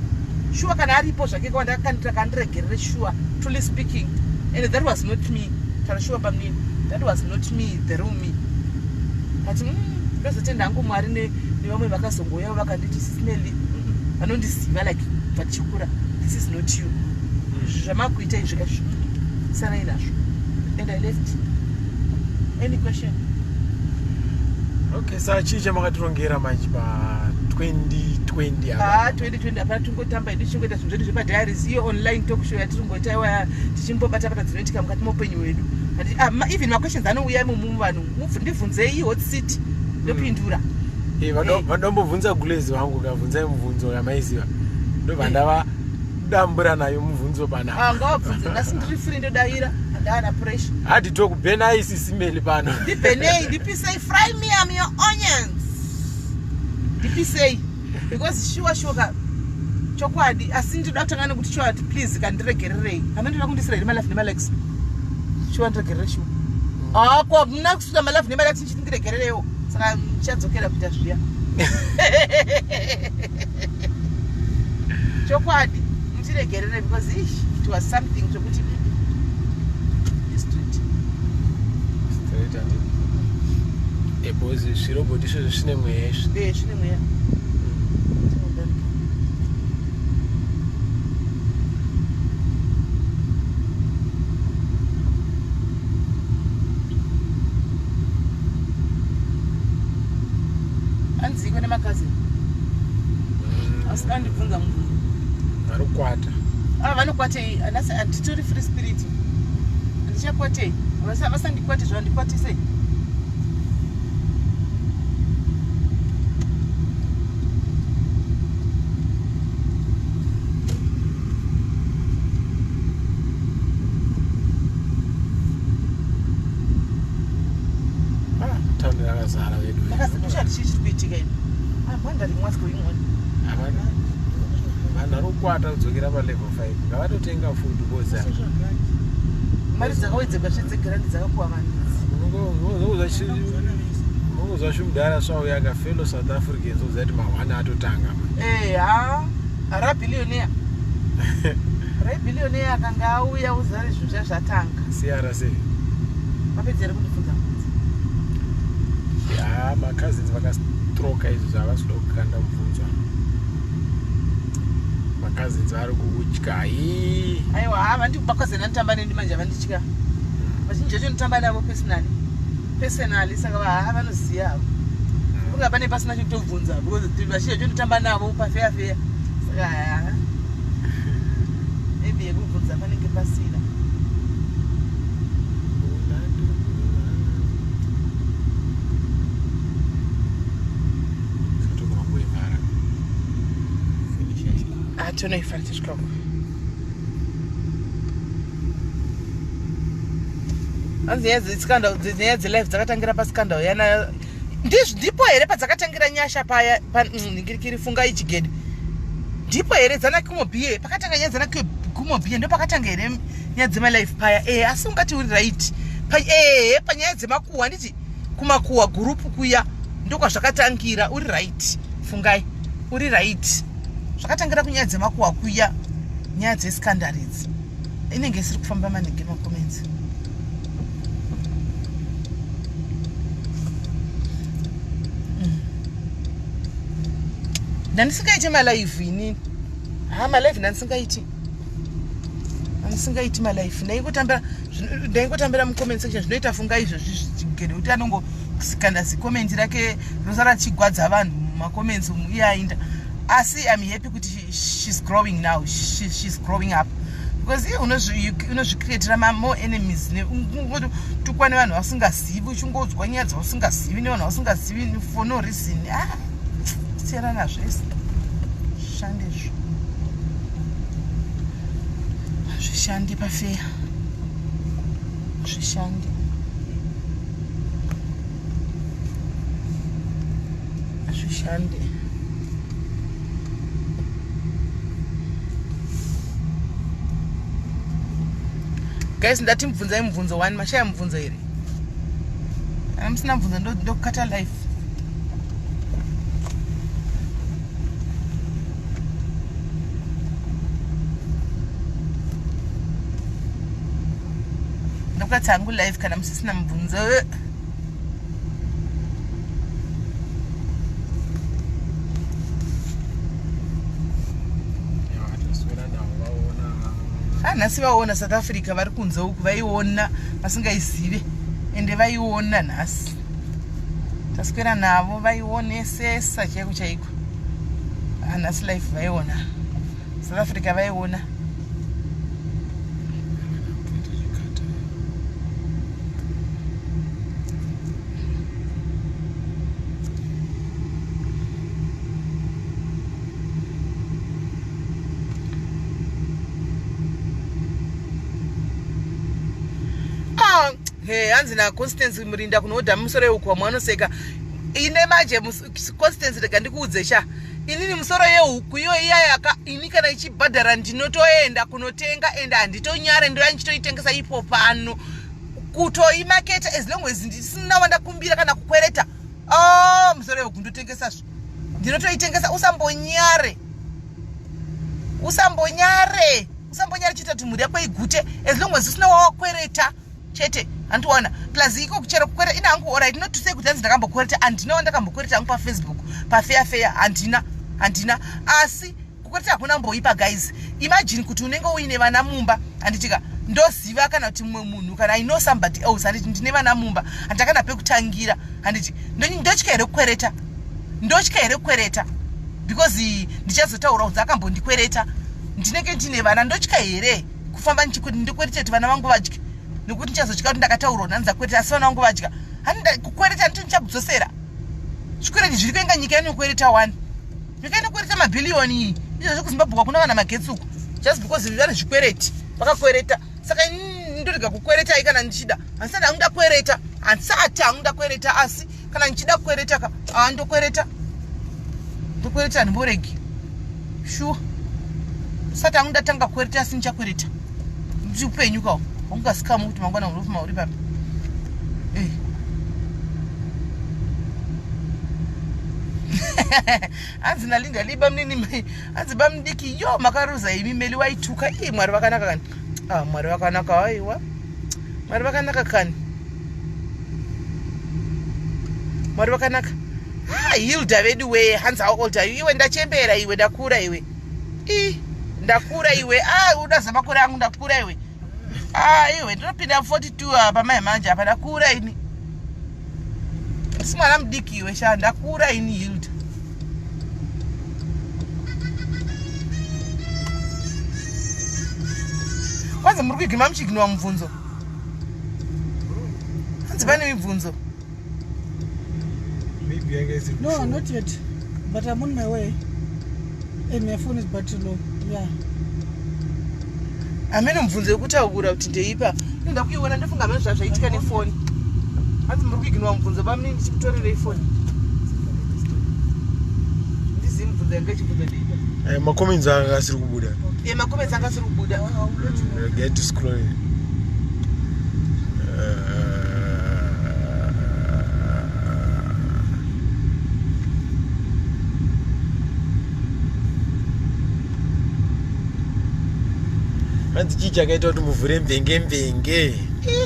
sure kana aripo zvake kwa ndakandira kandiregerere sure truly speaking and that was not me kana sure pamnini that was not me the real me ati ndozotenda hangu mwari nevamwe vakazongoya vakanditi Sis Melly vanondiziva like vachikura this is not you zvamakuita izvikashu sana inazvo and I left. Any question? Okay, so chicha makatirongera manje pa 2020 apa 2020 apa tungotamba ndichingoita zvinhu zvedu zvepadiaries iyo online talk show yatiringoita tichimbobata bata dzinoitika mukati moupenyu hwedu even maquestions anouya mumu vanhu ndibvunzei hot seat ndopindura vandombobvunza gulezi vangu kavhunzai mubvunzo yamaiziva ndobva ndava dambura nayo mubvunzo pana ngawabvunze ngasi ndiri free ndodaira handana pressure hadi tokubhenai Sis Melly pano ndibhenei ndipisei fry me your onions ndipisei because sure chokwadi asi ndinoda kutangana kuti sure please kandiregererei amendinoda kundisira nemalife nemalex sure ndiregerere sure kwa mna kusuka malife nemalex ndiregererewo saka ndichadzokera kuita zviya chokwadi ndiregerere because it was something chokuti because zviroboti izvo zvine mweya izvi zvine mweya anziko nemakazi asikandibvunza munhu vanokwata vanokwatei handitori free spirit handichakwatei vasandikwate zvandikwatisei vanharokwata kudzokera palevel 5 ngavatotenga food boza mari dzakawedzerwa zvedzegirandi dzakapuwa vanozwa shumudhara swauya akafelo South Africans oziva kuti mahwana atotanga harabhilionea bhiliyoni akanga auya uzare zvinhu zvatanga CRC mapedzere kundifunza macousins vakastroka izvo zvavasvoda kukanda mubvunzo macousins vari kutya aiwa havandikubakwazena nditamba nendi manje havanditya vazhinji vacho nditamba navo personally saka vanoziva havo kunga pane pasina chekutobvunza because vazhinji vacho nditamba navo pafeafeya saka maybe yekubvunza panenge pasina tonoifara tichikako anzi nyaya dzelife dzakatangira paskandal yana ndipo here padzakatangira nyasha paya ndingirikiri funga ichigede ndipo here dzana kumobhiye pakatanga nyaya dzana kumobhiye ndo pakatanga here nyaya dzemalife paya asi ungati uri right panyaya dzemakuwa nditi kumakuwa gurupu kuya ndokwazvakatangira uri right fungai uri right zvakatangira kunyaya dzemakuwa kuya nyaya dzeskandari idzi inenge isiri kufamba maningi makomenzi ndandisingaiti malive inini malive ndandisingaiti malive ndaingotambira mucomment section zvinoita funga izvo zvigere kuti anongosikanda zikomenti rake rinosara richigwadza vanhu mumacomments iye ainda asi I'm happy kuti she's growing now, she's growing up because unozvicreatira more enemies tukwane vanhu vasingazivi uchingodzwa nyaya dzausingazivi nevanhu vasingazivi for no reason siyana zvese zvishande izvo zvishande pafeya zvishande guys ndati mubvunzai mubvunzo 1 mashaya mubvunzo here kana musina mubvunzo ndokukata life ndokukata hangu life kana musisina mubvunzo nhasi vaona South Africa vari kunze uku vaiona vasingaizive ende vaiona nhasi taswera navo vaionesesa chaiko chaiko nhasi life vaiona South Africa vaiona hanzi naconstance murinda kunoodha musoro yeukwa mwanoseka ine manje constance rega ndikuudze sha inini musoro yehuku iyo iyayaka ini kana ichibhadhara ndinotoenda kunotenga ende handitonyare ndoyandichitoitengesa ipo pano kutoimaketa as long as ndisina wanda kumbira kana kukwereta musoro yehuku ndotengesa ndinotoitengesa usambonyare chitatu mhuri yako igute as long as usina wawakwereta chete antuwana plus iko kuchera kukwera ina hangu alright not to say kuti hanzi ndakambokwereta handina wandakambokwereta hangu pafacebook pafeafeya handina asi kukwereta hakuna mboipa guys imagine kuti unenge uine vana mumba handitika ndoziva kana kuti mumwe munhu kana I know somebody else handiti ndine vana mumba handakana pekutangira handiti ndotya here kukwereta because ndichazotaura kuti akambondikwereta ndinenge ndine vana ndotya here kufamba ndichikuti ndikwereteti vana vangu vadya nekuti ndichazotya kuti ndakataura kuti handizakwereta asi vana vangu vadya kukwereta ndito ndichabudzosera zvikwereti zviri kuenga nyika inokwereta 1 nyika inokwereta mabhiliyoni iyi izvozvo kuzimbabwe hakuna vana magetsi uku just because vane zvikwereti vakakwereta saka ndorega kukwereta ai kana ndichida handisati hangu ndakwereta asi kana ndichida kukwereta ndokwereta ndimboregi sure sati hangu ndatanga kukwereta asi ndichakwereta ndi upenyu kawo ungasikamu kuti mangwana unofuma uri papi hanzi nalinda liba mnini hanzi bamdiki yo makaruza imi meli waituka mwari vakanaka kani mwari vakanaka aiwa mwari vakanaka kani mwari vakanaka Hilda vedu we hanzi how old are you iwe ndachembera iwe ndakura iwe ndakura iwe udaza makore angu ndakura iwe iwe ndinopinda 42 apa mai manje apa ndakura ini simwana mudiki iwe sha ndakura ini Hilda kwanza muri kuigima muchiginwa mubvunzo hanzi pane mibvunzo No, not yet. But I'm on my way. And my phone is battery low. Yeah. Amene mubvunzo yekutaura kuti ndeipa ndoda kuiona ndofunga mene zvaitika nefoni hanzi muri kuiginwa mubvunzo pamene ndichikutorera ifoni ndizivi mubvunzo yanga ichibvunza ndeipa makomenzi anga asiri kubuda makomenzi anga asiri kubuda get to scroll hanzi chii chakaita kuti muvhure mvenge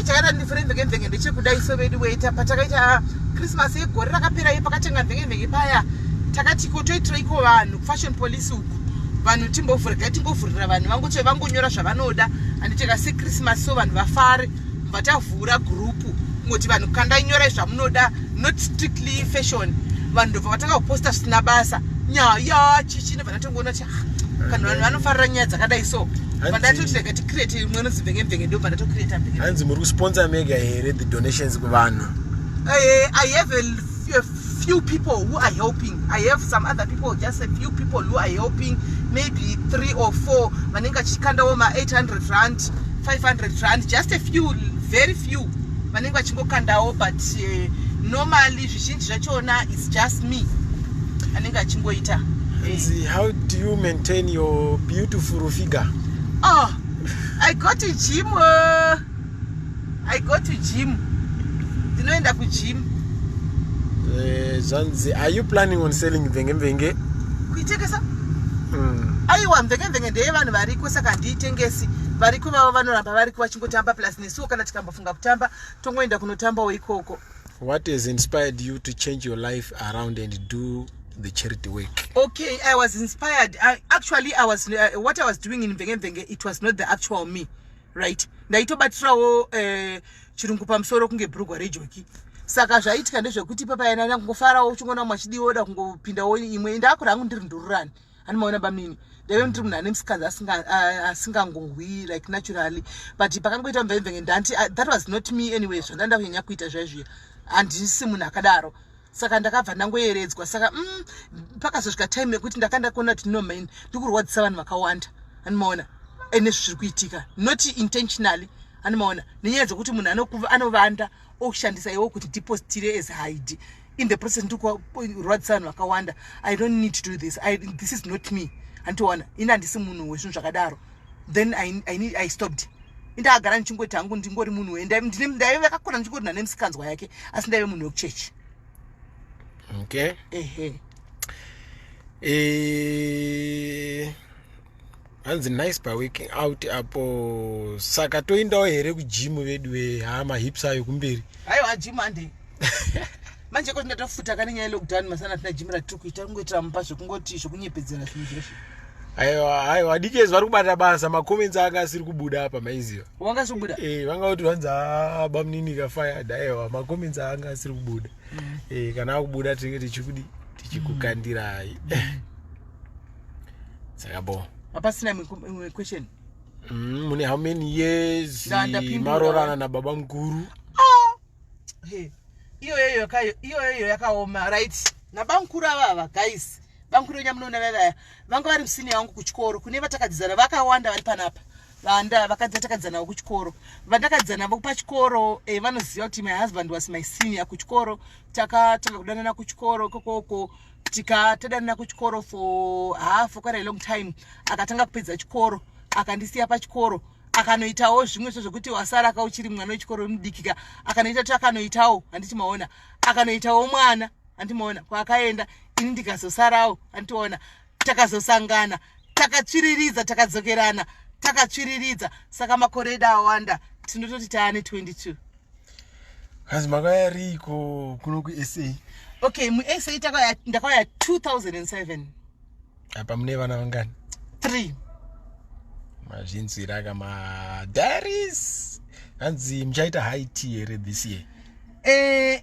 chakaita ndivhure mvenge ndechekudai so vedu weita patakaita Christmas yegore rakapera pakatenga mvenge paya takati toitiraiko vanhu fashion police uku vanhu timbovhurira vanhu vangonyora zvavanoda handicheka seChristmas so vanhu vafare vatavhura gurupu ngoti vanhu kandai zvamunoda not strictly fashion vanhu ndobva vatanga kuposta zvisina basa nyaya chichine vanatongoona kuti kana vanhu vanofarira nyaya dzakadai so vandatoti ticreate imwe inonzi mvenge ndo vandatocreata mvenge hanzi muri kusponsor mega here the donations kuvanhu I have a few people who are helping. I have some other people, just a few people who are helping, maybe 3 or 4. Vanenga chikanda oma 800 rand, 500 rand, just a few, very few. Vanenga chingokandao, but normally zvizhinji zvachona it's just me. Vanenga chingoita. How do you maintain your beautiful figure? Oh, I go to gym. Ndinoenda ku gym. Zanzi, are you planning on selling mvenge? Kuitekesa? Aiwa mvenge ndeye vanhu variko saka ndiitengesi. Variko vavo vanoramba variko vachingotamba plus nesuwo kana tikambofunga kutamba tongoenda kunotambawo ikoko. What has inspired you to change your life around and do the charity work? Okay, I was inspired. I was what I was doing in mvenge, it was not the actual me, right? Ndaitobatirawo chirungu pamusoro kunge brugwa rejoki. Saka zvaitika ndezvekuti papa yana ndangofarawo uchingona machidiwo da kungopindawo imwe ndakura hangu ndiri ndururani animaona bamini ndeve ndiri munhu ane musikadzi asingangongwi like naturally but pakangoita mvenge ndanti that was not me anyway zvandanda kunyanya kuita zvaizviya handisi munhu akadaro saka ndakabva ndangoyeredzwa saka pakazosvika time yekuti ndakanda kuona kuti no man ndikurwadzisa vanhu vakawanda animaona ene zviri kuitika not intentionally animaona nenyaya dzokuti munhu anovanda okushandisa iwo kuti depositire as hide in the process ndikurwadzisa vanhu vakawanda. I don't need to do this. This is not me. Antoona ina handisi munhu wezvinhu zvakadaro. Then I stopped. Indagara ndichingoti hangu ndingori munhu ndaive vakakona ndichingoti nane musikanzwa yake asi ndaive munhu wekuchechi. Okay. Hanzi nice by working out apo saka toindawo here kugym vedu hama hips ayo kumberi. Aiwa gym ande. Manje kuti ndatofuta kana nyaya lockdown masana tina gym ratiri kuita kungoitira mupa zvekungoti zvokunyepedzera zvinhu zveshe. Aiwa dikezi vari kubata basa makomenzi anga asiri kubuda apa maiziva. Wanga sobuda? Vanga kuti vanza bamnini ka fired aiwa makomenzi anga asiri kubuda. Kana akubuda tinge tichikukandira. Saka bo. Apasina imwe question. Mune how many years marorana na baba mkuru? Iyo yakaoma right. Na bamkuru ava guys. Bamkuru nyamunoona vaya. Vanga vari musini yangu kuchikoro. Kune vatakadzana vakawanda vari panapa. Vanda vakatakadzana kuchikoro. Vatakadzana pachikoro vanoziva kuti my husband was my senior kuchikoro. Takatanga kudanana kuchikoro kokoko. Tikadanana kuchikoro for quite a long time. Akatanga kupedza chikoro. Akandisiya pachikoro. Akanoitawo zvimwe zvokuti wasara kauchiri mwana wechikoro mudikika akanoita kuti akanoitawo handiti maona akanoitawo mwana handimaona kwakaenda ini ndikazosarawo andiona takazosangana takatsviriridza takadzokerana takatsviriridza saka makore edu awanda tinototi taane 22 hanzi makayariko kuno kuSA. Okay, muSA ndakauya 2007. Apa mune vana vangani? 3. Mazvinzwira kama diaries. Hanzi muchaita high tea here this year.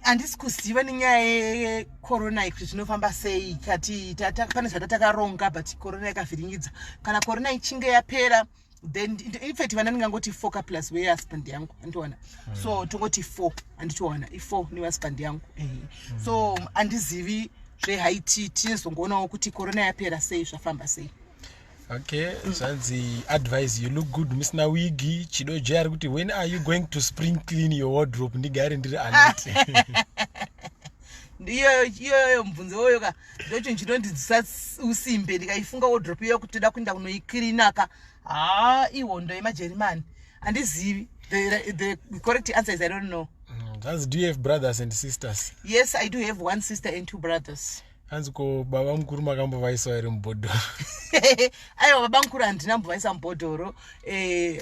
Handisi kuziva nenyaya yecorona kuti zvinofamba sei kati pane zvatakaronga but corona ikavhiringidza kana corona ichinge yapera then in fact vana ndingangoti 4 plus we husband yangu andiona so tongoti 4 anditiona i4 ni husband yangu so andizivi zvehaiti tinezongoonawo kuti corona yapera sei zvafamba sei. Okay, Sanzi advise you look good musina wigi chido jari kuti when are you going to spring clean your wardrobe ndigare ndiri alert. Ndiyo mvunzo woyo ka ndocho ndinondidzisa usimbe ndikaifunga wardrobe iyo kuti toda kuenda kunoiklinaka ihondo yemajeremani andizivi. The correct answer is I don't know. Do you have brothers and sisters? Yes, I do have 1 sister and 2 brothers. Hanzi ko baba mukuru makambovaiswa here mubhodhoro? Aiwa baba mukuru handina mbovaisa mubhodhoro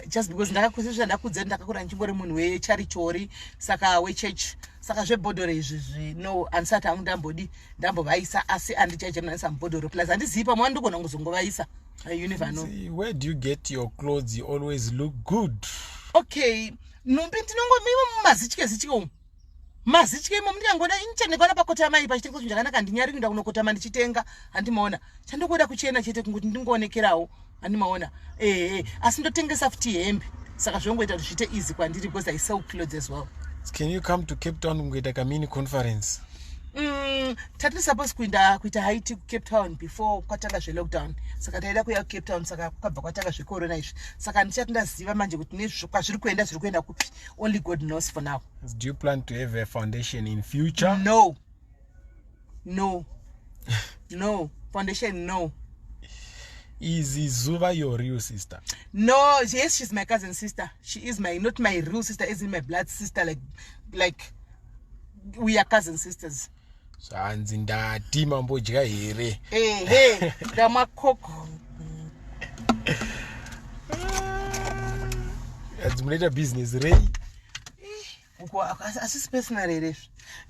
just because ndakakudza ndakakura ndichingori munhu wecharichori saka wechurch saka zvebhodhoro izvi no handisati hangu ndambovaisa asi handichachamanisa mubhodhoro plus handizivi pamwe ndogona kuzongovaisa. You never know. Where do you get your clothes? You always look good. Okay, nhumbi ndinongomiwa mumazityezitye umu mazitye imo ndingangoda inchandikaona pakotama ipa chitengo zvakanaka ndinyari kuenda kunokotama ndichitenga handimaona chandokoda kuchena chete kunguti ndingoonekerawo handimaona asi ndotengesa futi hembe saka zvongoita kuti zviite easy kwandiri because I sell clothes as well. Can you come to Cape Town kungoita ka mini conference? Tatiri supposed kuita Haiti ku Cape Town before kwatanga zvelockdown saka taida kuya Cape Town saka kwabva kwatanga zvecorona izvi saka ndichati ndaziva manje kuti nezviri kuenda kupi only God knows for now. Do you plan to have a foundation in future? No foundation, no. Is Zuva your real sister? No, yes, she's my cousin sister. She is not my real sister, is my blood sister, like we are cousin sisters. So hanzi ndati mambodya here. Ndamakoko. Hanzi munoita business rei? Asisi personal here.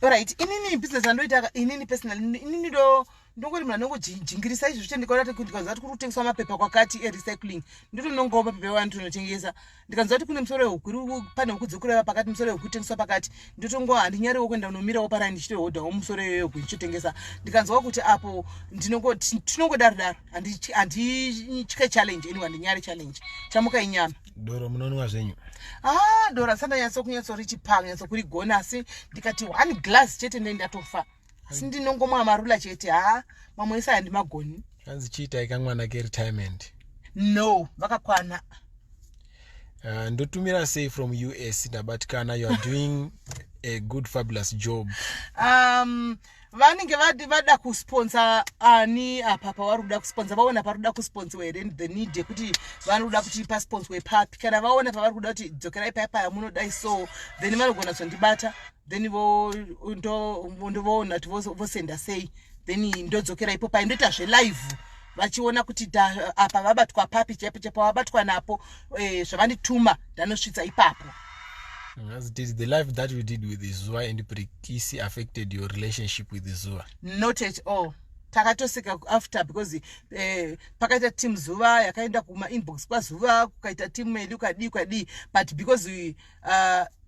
Alright, inini business andoita inini personal inini ndongori munhu anongojingirisa izvo zvichandikaona kuti ndikaziva kuti kuri kutengeswa mapepa kwakati erecycling ndotonongawo mapepa evanhu tonotengesa ndikaziva kuti kune musoro wehukuru pane huku dzokureva pakati musoro wehukuru tengeswa pakati ndotongowa handinyariwo kuenda kunomirawo parani ndichitohodhawo musoro iyoyo ndichitengesa ndikanzwa kuti apo tinongodaro handitye challenge anyway handinyari challenge chamuka inyama doro munonwa zvenyu. Doro kunyatsoripanga nyatsokurigona asi ndikati 1 glass chete ndatofa asi ndinongomwa marula chete mamwe isa handimagoni. Hanzi chiita ikamwana ke retirement? No, vakakwana. Ndotumira say from US ndabatikana you are doing a good fabulous job. Vanenge vada kusponsor ani apa pavari kuda kusponsor vaona pari kuda kusponsor here the need yekuti vari kuda kuti pasponsor papi kana vaona pavari kuda kuti dzokerai paya munodai so then vanogona kuzondibata then ndovoona kuti vosenda sei then ndodzokera ipo pai ndoita zvelive vachiona kuti apa vabatwa papi chapa vabatwa napo zvavandituma ndanosvitsa ipapo. Did the life that you did with Zua and Prikisi affected your relationship with Zua? Not at all. Takatoseka after because pakaita team Zuva yakaenda kuma inbox kwa Zuva kukaita team Melly ukadi but because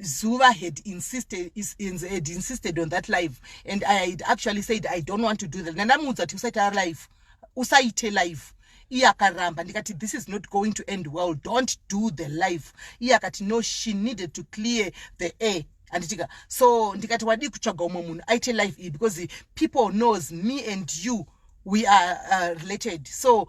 Zuva had insisted on that live and I had actually said I don't want to do that. Nandamudza kuti usaita live usaite live iyakaramba ndikati this is not going to end well, don't do the live. Iyakati no, she needed to clear the air anditika so ndikati wadi kutsvaga umwe munhu aite live iyi because people knows me and you we are related, so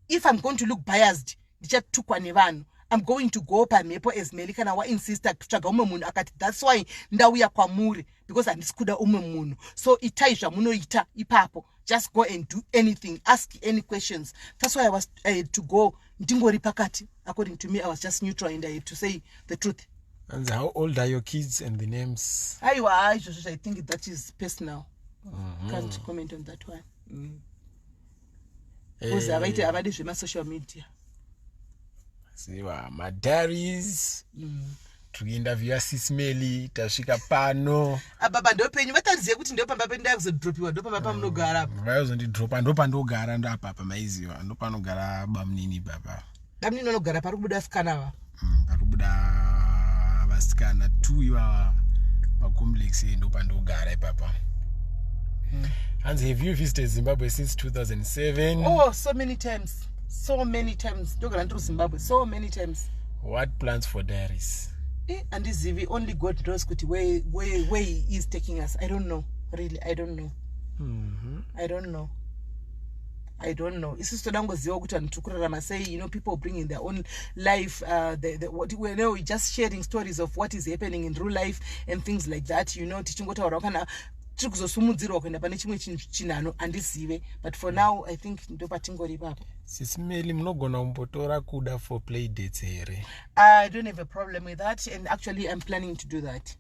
if I'm going to look biased ndichatukwa nevanhu. I'm going to go pamhepo as Melly kana wainsista kutsvaga umwe munhu akati that's why ndauya kwamuri because handisi kuda umwe munhu, so itai zvamunoita ipapo, just go and do anything, ask any questions. That's why I had to go ndingori pakati. According to me I was just neutral and I had to say the truth. And how old are your kids and the names? I think that is personal. Can't comment on that one. Because avadi zvema-social media. Siva madiaries. Tukiinterviewa Sis Melly, tasvika pano. Ababa ndopenyu vatariziye kuti ndo pamba penda kuzodropiwa ndo pamba pamunogara apa. Vaizondidropa ndo pandogara ndo apa maiziva ndo panogara bamunini baba. Bamunini vanogara pari kubuda vasikana ava. Pari kubuda vasikana 2 ivava pacomplex ndo pandogara ipapa. And have you visited Zimbabwe since 2007? Oh, so many times. So many times. Ndogara ndiri Zimbabwe so many times. What plans for diaries? And this Zivi, only God knows where he is taking us. I don't know. Really, I don't know. I don't know. I don't know. This is Todangoziwa kuti antu kurarama say, you know, people bring in their own life. What we know, just sharing stories of what is happening in real life and things like that. You know, tichingotaura kana tikuzosumudzirwa kuenda pane chimwe chinano andizive. But for now, I think ndo patingori papo. Sis Melly, munogona kumbotora kuda for play dates here. I don't have a problem with that, and actually, I'm planning to do that.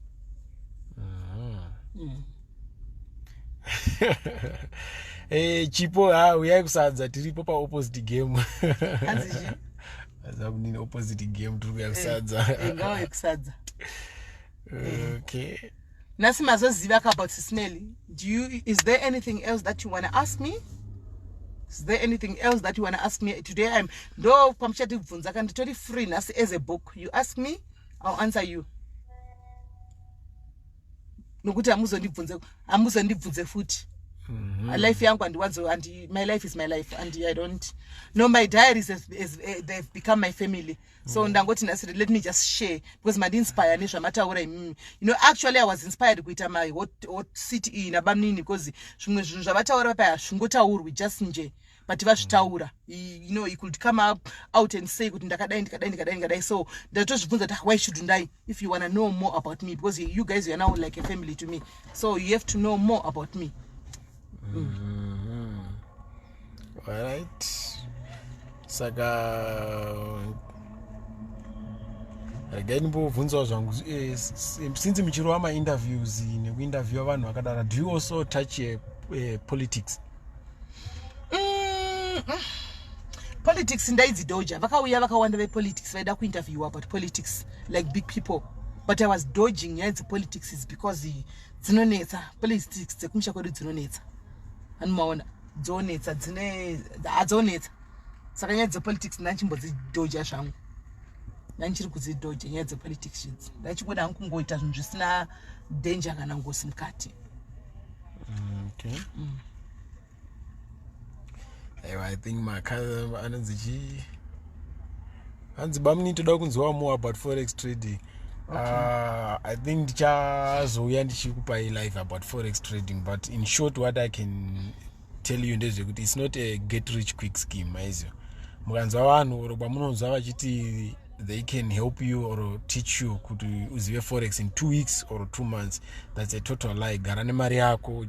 Chipo uyai kusadza tiripo pa opposite game. Azabunini opposite game tiri kuya kusadza. Ngawa kusadza. Okay. Nasi mazoziva about Sis Melly. Is there anything else that you want to ask me? Is there anything else that you want to ask me? Today I'm no pamchati bvunza kandi tori free nasi as a book. You ask me, I'll answer you. Nokuti amuzondibvunze futhi. Life yangu and my life is my life and I don't know. My diaries they've become my family. So ndangoti nasi let me just share because mandi inspire nezvamataura imimi. You know, actually I was inspired kuita my hot city in abamnini because zvimwe zvinhu zvavataura paya zvingotaurwi just nje but vazvitaura. You know, he could come out and say kuti ndakadai. So ndatozvibvunza kuti why shouldn't I if you want to know more about me, because you guys are now like a family to me. So you have to know more about me. Alright. Saka again bovunza zvangu since muchirova ma-interviews nekuinterviewa vanhu vakadara, do you also touch politics? Politics ndaidzidoja. Vakauya vakawanda vepolitics vaida kuinterviewa about politics like big people, but I was dodging nyaya dzepolitics is because dzinonetsa. Politics dzekumusha kwedu dzinonetsa. Anomaona dzonetsa adzonetsa. Saka nyaya dzepolitics ndachimbodzidoja zvangu. Nanchiri kudzidoja nyaya dzepolitics idzi. Ndachiboda hangu kungoita zvinhu zvisina danger kana ngosi mukati. Okay. I think makhaza anonzi hanzi bamuni toda kunzwa more about forex trading. I think ndichazouya ndichikupai live about forex trading, but in short what I can tell you ndezvekuti it's not a get rich quick scheme. Maizo mukanzwa vanhu oro pamunonzwa vachiti they can help you or teach you kuti uzive forex in 2 weeks or 2 months, that's a total lie. Gara nemari yako,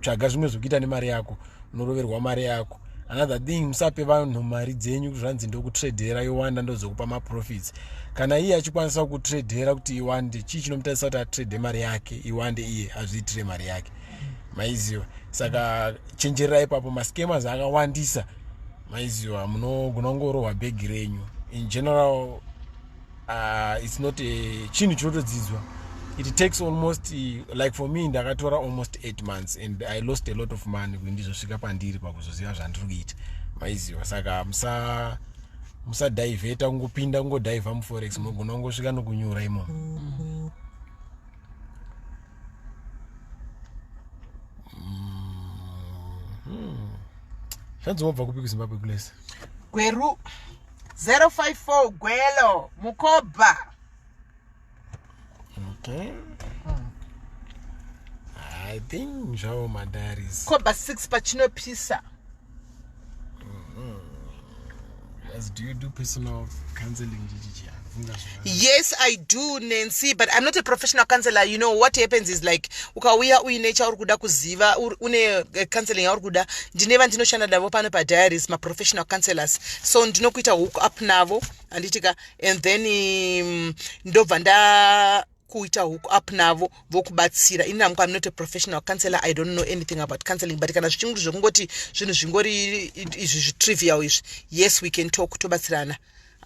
tsvaga zvimwe zvokuita nemari yako, unoroverwa mari yako. Another thing, musape vanhu mari dzenyu zvanzi ndokutradera yowanda ndozokupa maprofits. Kana iye achikwanisa kutradera kuti iwande, chii chinomutadzisa kuti atrade mari yake iwande iye azviitire mari yake. Maiziwa. Saka chenjererai ipapo, mascammers akawandisa. Maiziwa, munogona kungorohwa bhegi renyu. In general, it's not a chinhu chinotodzidzwa. It takes almost, like for me, ndakatora almost 8 months and I lost a lot of money when ndizosvika pandiri pakuzoziva zvandiri kuita. Maiziwa. Saka musadhaivheta kungopinda kungodhaivha muforex, munogona kungosvika nokunyura imomo. Zvanzi wabva kupi kuZimbabwe kulesi? Gweru 054 Gwelo Mukoba. Okay. I think Jao Madaris. Koba 6 pachinopisa. Yes, do you do personal counseling? Yes, I do, Nancy, but I'm not a professional counselor. You know what happens is like ukauya uinecha uri kuda kuziva une counseling yauri kuda, ndineva ndinoshanda navo pano pa diaries, ma professional counselors, so ndinokuita hook up navo anditika, and then ndobva kuita hook up navo vokubatsira. Ini I'm not a professional counselor, I don't know anything about counseling, but kana zvichinguri zvekungoti zvinhu zvingori izvi trivial izvi, yes we can talk tobatsirana.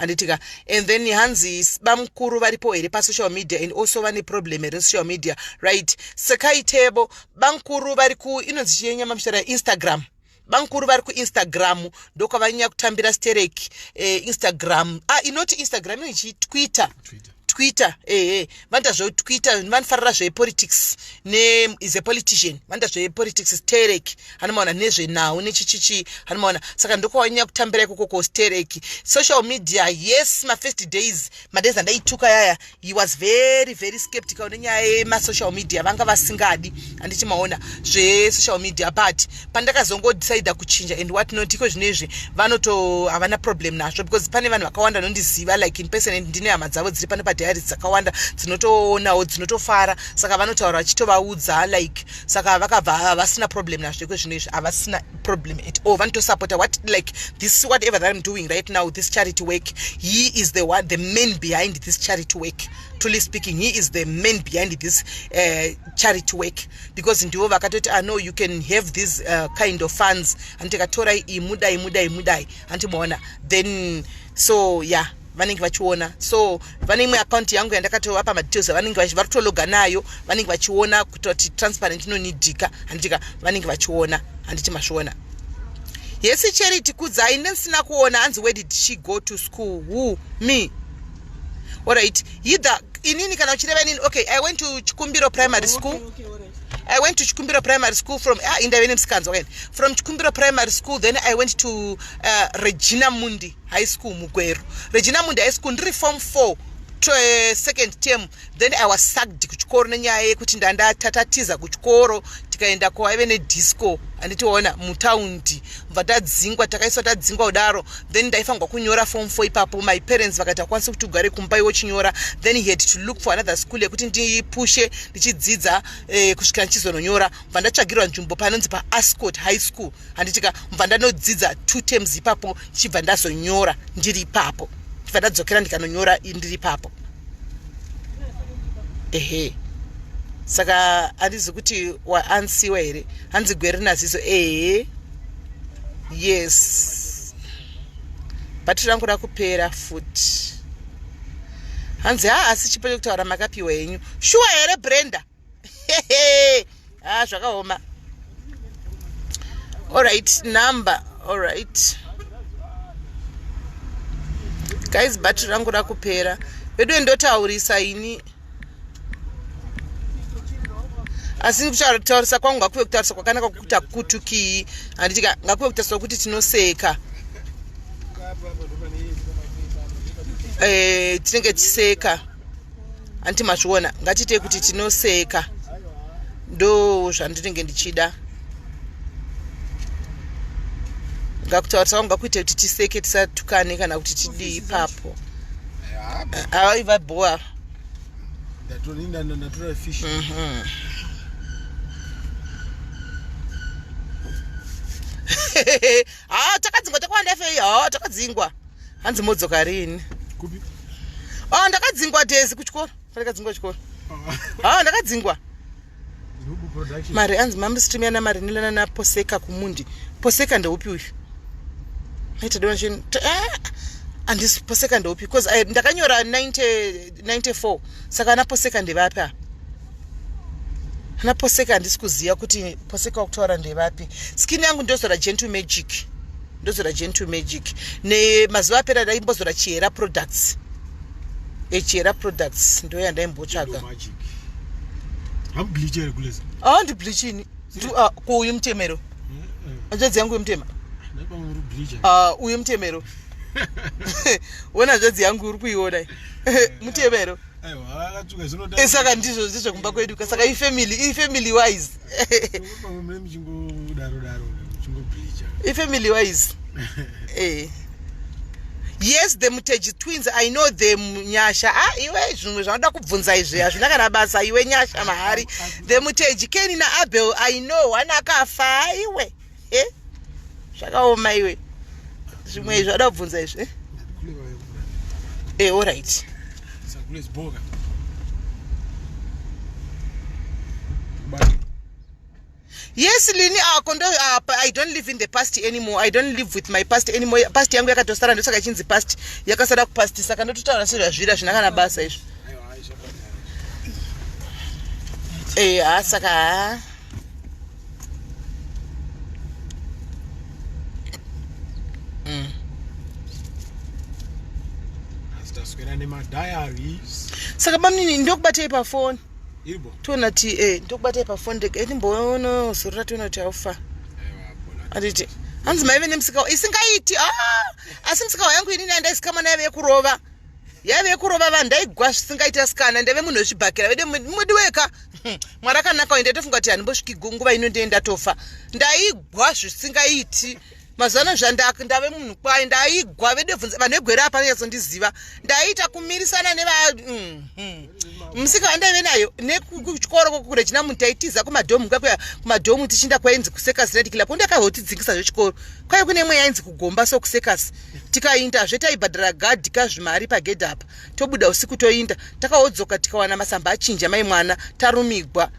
Anditika, and then hanzi bamukuru varipo here pa social media and also vane problem here social media, right? Sakaitebo bamukuru vari ku inonzi chinyama mshara Instagram. Bankuru vari ku Instagram ndokavanyanya kutambira stereki Instagram inoti Instagram inochi Twitter vanda zvo Twitter vanofarira zvepolitics ne is a politician vanda zvepolitics stereki hanomaona nezvenhau nechichichi hanomaona saka ndokavanyanya kutambira ikoko stereki social media. Yes, my first days andaituka yaya he was very very skeptical nenyaya yemasocial media vanga vasingadi handichimaona zve-social media, but pandakazongodecide kuchinja and what not iko zvinezvi vanoto havana problem nazvo because pane vanhu vakawanda nondiziva like in person and ndine hama dzavo dziri pano padiaries dzakawanda dzinotoonawo dzinotofara saka vanotaura vachitovaudza like saka vakabva havasina problem nazvo iko zvinezvi havasina problem at all. Vanotosupporta what like this whatever that I'm doing right now, this charity work. He is the one, the man behind this charity work. Truly speaking, he is the man behind this charity work because in Diova Katoti, I know you can have these kind of funds and take a Torah imudai antimona. Then so yeah. Vanenge vachiona so vanenge account yangu yandakatoa hapa madetails vanenge varutologa nayo vanenge vachiona kuti transparent inonidika andika vanenge vachiona anditi mashona. Yes, charity kudzai ndisina kuona hanzi where did she go to school? Who? Me. All right, either inini kana uchireva nini. Okay, I went to Chikumbiro Primary School. Okay, all right. I went to Chikumbiro Primary School from from Chikumbiro Primary School. Then I went to Regina Mundi High School Mugweru. Regina Mundi High School Form 4 to a second term. Then I was sacked kuchikoro nenyaya yekuti ndatatiza kuchikoro tikaenda kwaive nedisco anditiona mutaundi mva tadzingwa takaiswa tadzingwa kudaro. Then ndaifangwa kunyora form 4 ipapo. My parents vakati akwanisa kuti ugare kumba iwo chinyora. Then he had to look for another school yekuti ndipushe ndichidzidza kusvika ndichizononyora. Mva ndatsvagirwa nzvimbo panonzi paAscot High School anditika mva ndanodzidza 2 terms ipapo ndichibva ndazonyora ndiri ipapo ndibva ndadzokera ndikanonyora ndiri ipapo. Saka handizi kuti waansiwa here hanzi gweri naziso yes bhatiri rangu rakupera futi hanzi asi chipo chekutaura makapiwa henyu shuwa here Brenda zvakaoma. Alright, number. Alright guys, bhatiri rangu rakupera vedu ndotaurisa ini asi kuchautaurisa kwangu ngakuve kutaurisa kwakanaka kukuta kutuki handitika ngakuve kutaurisa kuti tinoseka tinenge tiseka anti mazviona ngatite kuti tinoseka ndo zvandinenge ndichida ngakutaurisa kwangu ngakuite kuti tiseke tisatukane kana kuti tidii ipapo aiva boa ndatorinda fish. Takadzingwa takwanda fei takadzingwa hanzi modzoka rini kupi ndakadzingwa tezi kuchikoro ndakadzingwa chikoro ndakadzingwa mari hanzi mambi stream yana mari nilana na Poseka kumundi. Poseka ndeupi uyu aita donation andisi Poseka ndeupi because ndakanyora 94 saka na Poseka ndevapa Poseka handisi kuziva kuti Poseka wakutaura ndevapi. Skin yangu ndozora Gentle Magic nemazuva apera ndaimbozora Chiera Products. Chiera Products ndo yandaimbotsvaga. Ambleacher kulezi. Ndibleachini. Kuuyu Mtemero. Njodzi yangu yomutema. Uyu Mtemero. Wona njodzi yangu uri kuiona. Mtemero. Saka ndizvo kumba kwedu saka ifamily wise ifamily wise yes, the Muteji twins I know them Nyasha iwe zvimwe zvanoda kubvunza izvi hazvina kana basa iwe Nyasha mahari. The Muteji Kenny na Abel I know wanakafa iwe zvakaoma iwe zvimwe zvanoda kubvunza izvi Let's alright. Yes, Lini, I don't live in the past anymore. I don't live with my past anymore. Past yangu yakatosara ndosaka chinzi past yakasara kupast saka ndototaura sezvazvira zvinakana basa izvo. Saka saka bamnini ndokubatei pafoni tona ti ndokubatei pafoni ndimboona zoro ratona kuti aufa anditi hanzi maive nemusika isingaiti asi musika wangu inini andaisikama yave kurova vanhu ndaigwa zvisingaita sikana ndave munhu wezvibhakira vede mudiweka mwari akanaka waenda tofunga kuti handimbosviki nguva ino ndatofa ndaigwa zvisingaiti mazano ndave munhu kwai ndaigwa vedebvunza vanhu vegwere apa vanyatsondiziva ndaita kumirisana musika wandaive nayo nekuchikoro kokure china munhu taitiza kumadhomu kumadhomu tichinda kwainzi kusekasi radikila kundakahotidzingiswa zvechikoro kwai kune imwe yainzi kugomba sokusekasi tikaindazve taibhadhara gadhi kazvimari pagedhi apa tobuda usiku toinda takaodzoka tikawana masamba achinja mai mwana tarumigwa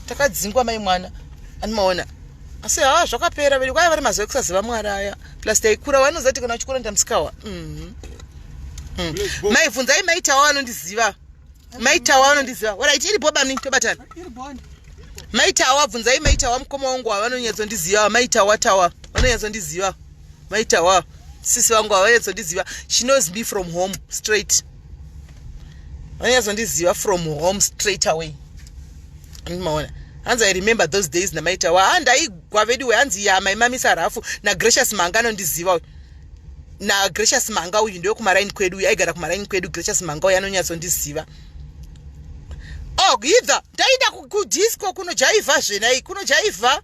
takadzingwa mai mwana animaona asi zvakapera vedi kwai vari mazuva ekusaziva mwari aya plus taikura vanozati kana chikoro ndamusikawa maibvunzai maitawa anondiziva oraiti iripo bani tobatana maitawa bvunzai maitawa mukoma wangu avanonyatsondiziva maitawa vanonyatsondiziva maitawa sisi vangu avanyatsondiziva she knows me from home straight vanonyatsondiziva from home straight away animaona hanzi I remember those days namaitawa ndaigwa vediwe hanzi maimamisa rafu nagracious manga anondiziva nagracious manga uyu ndio kumaraini kwedu uyu aigara kumaraini kwedu gracious manga uyu anonyatsondiziva idha ndaida kudisco kunojaivha zvenai kunojaivha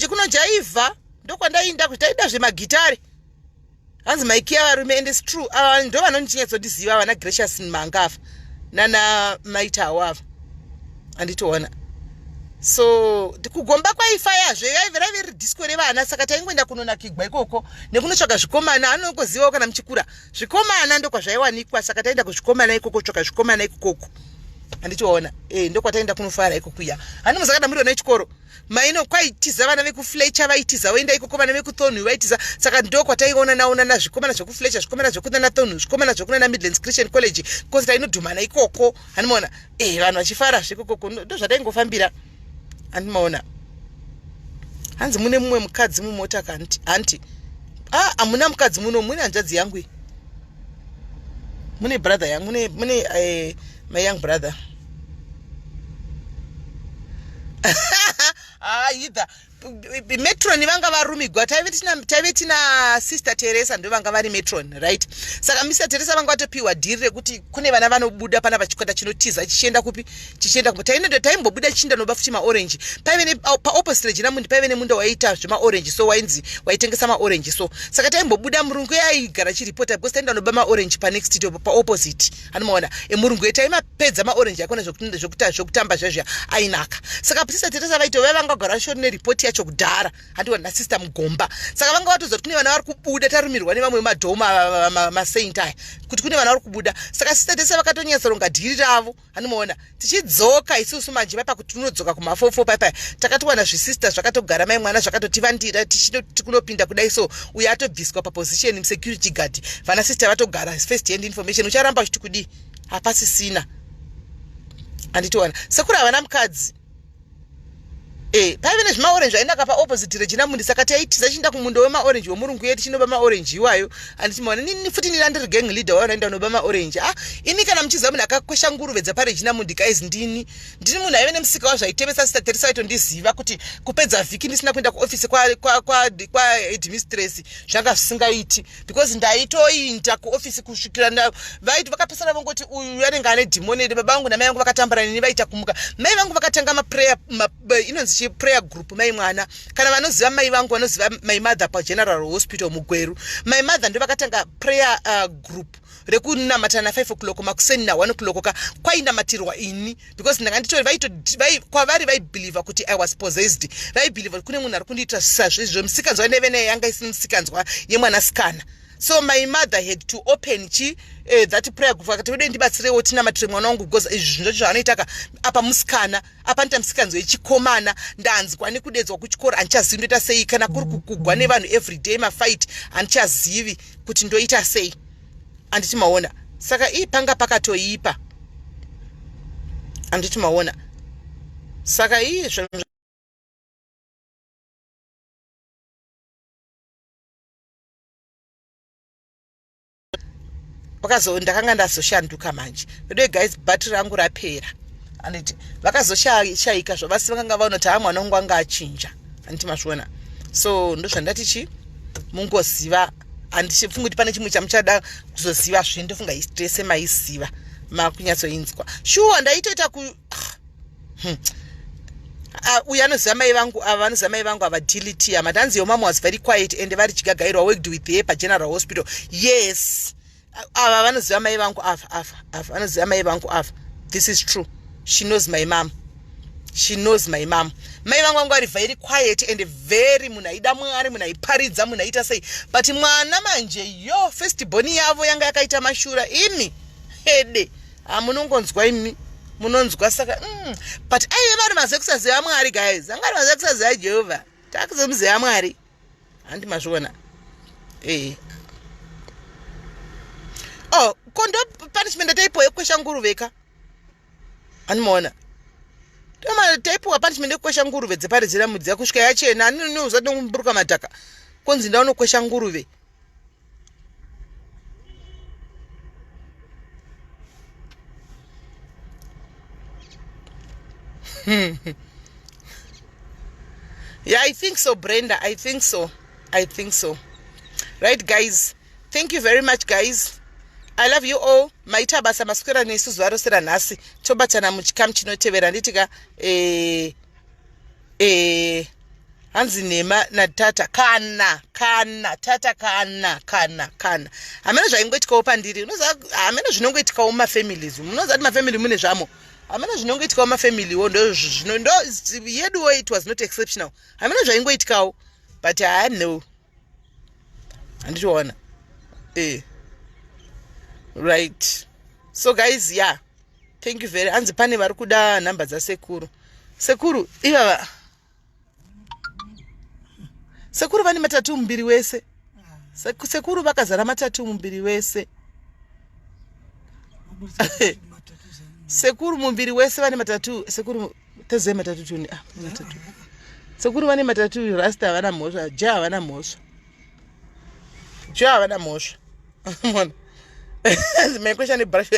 kunojaivha ndokwandainda kuti taida zvemagitari hanzi maikia varume and it's true ndo vanonyatsondiziva vana gracious manga nana maitawa ava anditoona so kugomba kwaifayazve yaive raveri disco revana saka taingoenda kunonakigwa ikoko nekunotsvaga zvikomana anongozivawo kana muchikura zvikomana ndokwazvaiwanikwa saka taenda kuzvikomana ikoko tsvaga zvikomana ikokoko anditoona ndokwataenda kunofara ikokuya hani muzakada muriona chikoro maino kwaitiza vana vekuflecha vaitiza voenda ikoko vana vekuthornhu vaitiza saka ndokwataiona naona nazvikomana zvekuflecha zvikomana zvekuna nathornhu zvikomana zvekuna namidlands Christian College kozi tainodhumana ikoko handimaona vanhu vachifara zvikokoko ndo zvataingofambira handimaona hanzi mune mumwe mukadzi mumota kanti hamuna mukadzi muno mune hanzvadzi yangu mune brother yangu mune my young brother either metron vanga varumigwa taive tina sister Teresa ndo vanga vari metron right saka Mr Teresa vanga vatopiwa dhiri rekuti kune vana vanobuda pana pachikwata chinotiza chichienda kupi chichienda kupi taimbobuda chichienda noba futi maorange paive paopposite rejinamundi paive nemunda waiita zvemaorange so waitengesa maorange so saka taimbobuda murungu yaigara chiripota because taenda noba maorange panext to paopposite hanimaona emurungu yetaimapedza maorange akona zvokutamba zvazvia ainaka saka Sister Teresa vaitova vanga gara shori neripoti yacho kudhara handiwana sister mugomba saka vanga vatozoti kune vana vari kubuda tarumirwa nevamwe madhoma masaint aya kuti kune vana vari kubuda saka Sister Teresa vakatonyatsoronga dhiri ravo hanimaona tichidzoka isusu manje paipa kuti tunodzoka kumafofo paipa takatiwana zvisista zvakatogara mai mwana zvakatotivandira tichiti kunopinda kudai so uyo atobviswa paposition security guard vana sister vatogara first hand information ucharamba uchiti kudi hapasisina anditowana sekuri havana mukadzi paive nezvimaorange ainaka paopposite rejinamundi saka taitiza chinda kumundo wemaorange womurungu yedu chinoba maorange iwayo andichimaona nini futi ndiri andiri gang leader wavanoenda noba maorange ini kana muchiziva munhu akakwesha nguruve dzaparejinamundi guys ndini ndini munhu aive nemusika wazvaitevesa Sister Teresa vaitondiziva kuti kupedza vhiki ndisina kuenda kuofisi kwa headmistress zvanga zvisingaiti because ndaitoinda kuofisi kusvikira vaiti vakapesana vangoti uyu anenge ane dhimoni baba vangu namai vangu vakatambura nini vaita kumuka mai vangu vakatanga maprayer inonzi prayer group mai mwana kana vanoziva mai vangu vanoziva my mother pageneral hospital mugweru my mother ndo vakatanga prayer group rekunamatana 5 o'clock makuseni na 1 o'clock kwainamatirwa ini because ndanga nditori kwavari vaibelieve kuti I was possessed vaibelieve kuti kune munhu ari kundiita zvisazvo izvo musikanzwa nevene yanga isini musikanzwa yemwanasikana So my mother had to open that prayer group akati wede ndibatsirewo tinamatire mwana wangu because izvi ndizvo zvanoitaka apa musikana apa ndita musikanzi wechikomana ndanzwa nekudedzwa kuchikoro handichazivi ndoita sei kana kuri kugugwa nevanhu everyday mafight handichazivi kuti ndoita sei handiti maona saka panga pakatoipa handiti maona saka ndakanga ndazoshanduka manje ndodo guys bhatiri rangu rapera anditi vakazoshayika zvavasi vakanga vaona kuti mwana wangu anga achinja anditi mazviona so ndozvandati mungoziva handichifunga kuti pane chimwe chamuchada kuzoziva ndofunga tese maiziva makunyatsoinzwa shuwa ndaitoita uyu anoziva mai vangu ava vanoziva mai vangu ava dilitia matanzi yomama was very quiet and vari chigagairwa worked with her pageneral hospital yes ava vanoziva mai vangu ava vanoziva mai vangu ava this is true she knows my mom mai vangu vangu vari very quiet and very munhu aida mwari munhu aiparidza munhu aita sei but mwana manje firstborn yavo yanga yakaita mashura imi hede munongonzwa imi munonzwa saka but aive vari maze kusaziva mwari guys anga vari maze kusaziva jehovha takuzomuziva mwari handi mazviona kondo punishment taipo yekwesha nguruve ka animaona taipo punishment yekwesha nguruve dzeparidzira mudzi yakusvika yachena aninoza nokumburuka madhaka konzi ndaunokwesha nguruve yeah, I think so, Brenda. I think so. Right, guys? Thank you very much, guys. I love you all. Maita basa masukira nesu zwaro sera nasi. Tobatana muchikamu chinotevera nditika hanzi nema na tata kana tata kana amene zvaingoitikawo pandiri unoziva amene zvinongoitikawo mumafamilies munoziva kuti mafamily mune zvamo amene zvinongoitikawo mafamiliwo ndo yeduwo it was not exceptional amene zvaingoitikawo but I know handitiona right so guys yeah thank you very hanzi pane vari kuda nhamba dzasekuru ivava sekuru vane matatu mumbiri wese sekuru vakazara matatu mumbiri wese sekuru mumbiri wese vane matatu sekuru tezei matatu tuni matatu sekuru vane matatu rasta havana mhosva ja havana mhosva mona my question brush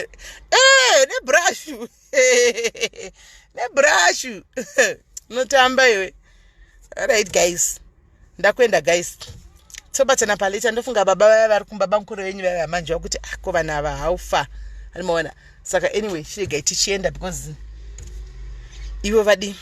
nebrush notamba iwe alright guys ndakwenda guys tobatana paleta ndofunga baba vaya vari kumbaba mukuru wenyu vaya manje wakuti ko vana ava haufa animaona saka anyway shiga tichienda because ivo vadi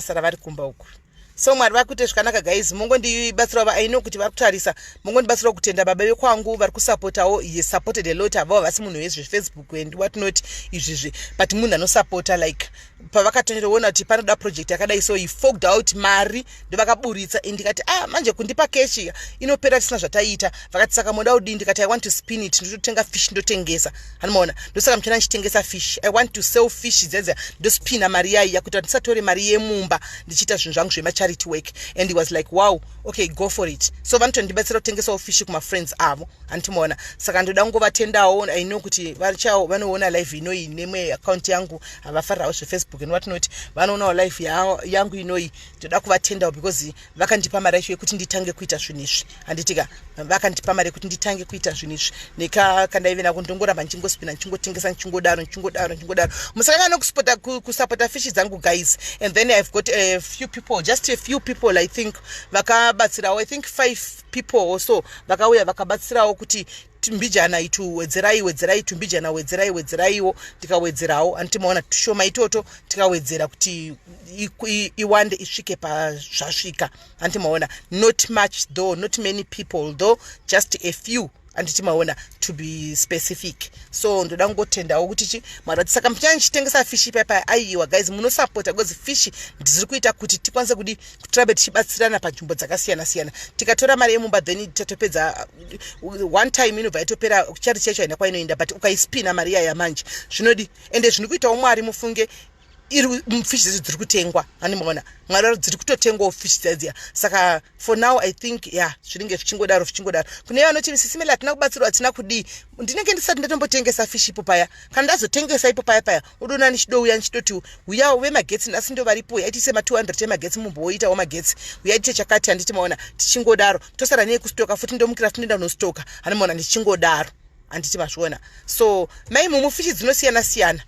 sara vari kumba uku so mwari vakuite zvakanaka guys mungondibatsirawo I know kuti vari kutarisa mungondibatsirawo kutenda baba vekwangu vari kusapotawo he supported a lot avavo vasi munhu wezvefacebook and what not izvizvi but munhu anosapota like pavakatoneraona kuti panoda project yakadai so he forked out mari ndovakaburitsa ndikati manje kundipa keshi inopera tisina zvataiita vakati saka moda udii ndikati I want to spin it ndototenga fish ndotengesa hanimaona ndosaka mchana ndichitengesa fish I want to sell fish dzedze ndospina mari yayi yakuti ndisatore mari yemumba ndichiita zvinhu zvangu zvemacharity work and he was like wow okay go for it so vanotondibetsera kutengesawo fish kumafriends avo handitimaona saka ndoda kungovatendawo I know kuti vanoona live inoi nemwe account yangu havafarirawo zvefacebook and what not vanoonawo live yangu inoi ndoda kuvatendawo because vakandipa mari yacho yekuti nditange kuita zvinhu izvi handitika vakandipa mari yekuti nditange kuita zvinhu izvi nekakandaive kundongoramba ndichingospina ndichingotengesa ndichingodaro musakanga nokusapota fishi dzangu guys and then I've got a few people just a few people I think vakabatsirawo I think 5 people or so vakauya vakabatsirawo kuti tumbijana wedzerai tumbijana wedzeraiwo tikawedzerawo handitimaona tushoma itoto tikawedzera kuti iwande isvike pazvasvika handitimaona not much though not many people though just a few anditi maona to be specific. So ndoda kungotendawo kuti marati saka muchitengesa fish papa aiwa guys munosupporta because fish ndiziri kuita kuti tikwanise kudi kutirambe tichibatsirana panzvimbo dzakasiyana siyana. Tikatora mari yemumba then tatopedza one time inobva yatopera kuchari checho haina kwainoenda, but ukaispina mari iya yamanje zvinodi ende zviri kuitawo Mwari mufunge fish dzedu dziri kutengwa animaona Mwari dziri kutotengwawo fish dzedziya. Saka for now I think zvinenge zvichingodaro kune vanoti Sis Melly hatina kubatsirwa hatina kudii. Ndinenge ndisati ndatombotengesa fish ipo paya, kana ndazotengesa ipo paya udona nichidouya nichitoti uya vemagetsi nhasi ndo varipo yaitise ma200 emagetsi mumboitawo magetsi uyaite chakati handiti maona tichingodaro tosara nekustoka futi ndomukira futi ndoenda kunostoka animaona ndichingodaro handiti mazviona. So maimumu fish dzinosiyana siyana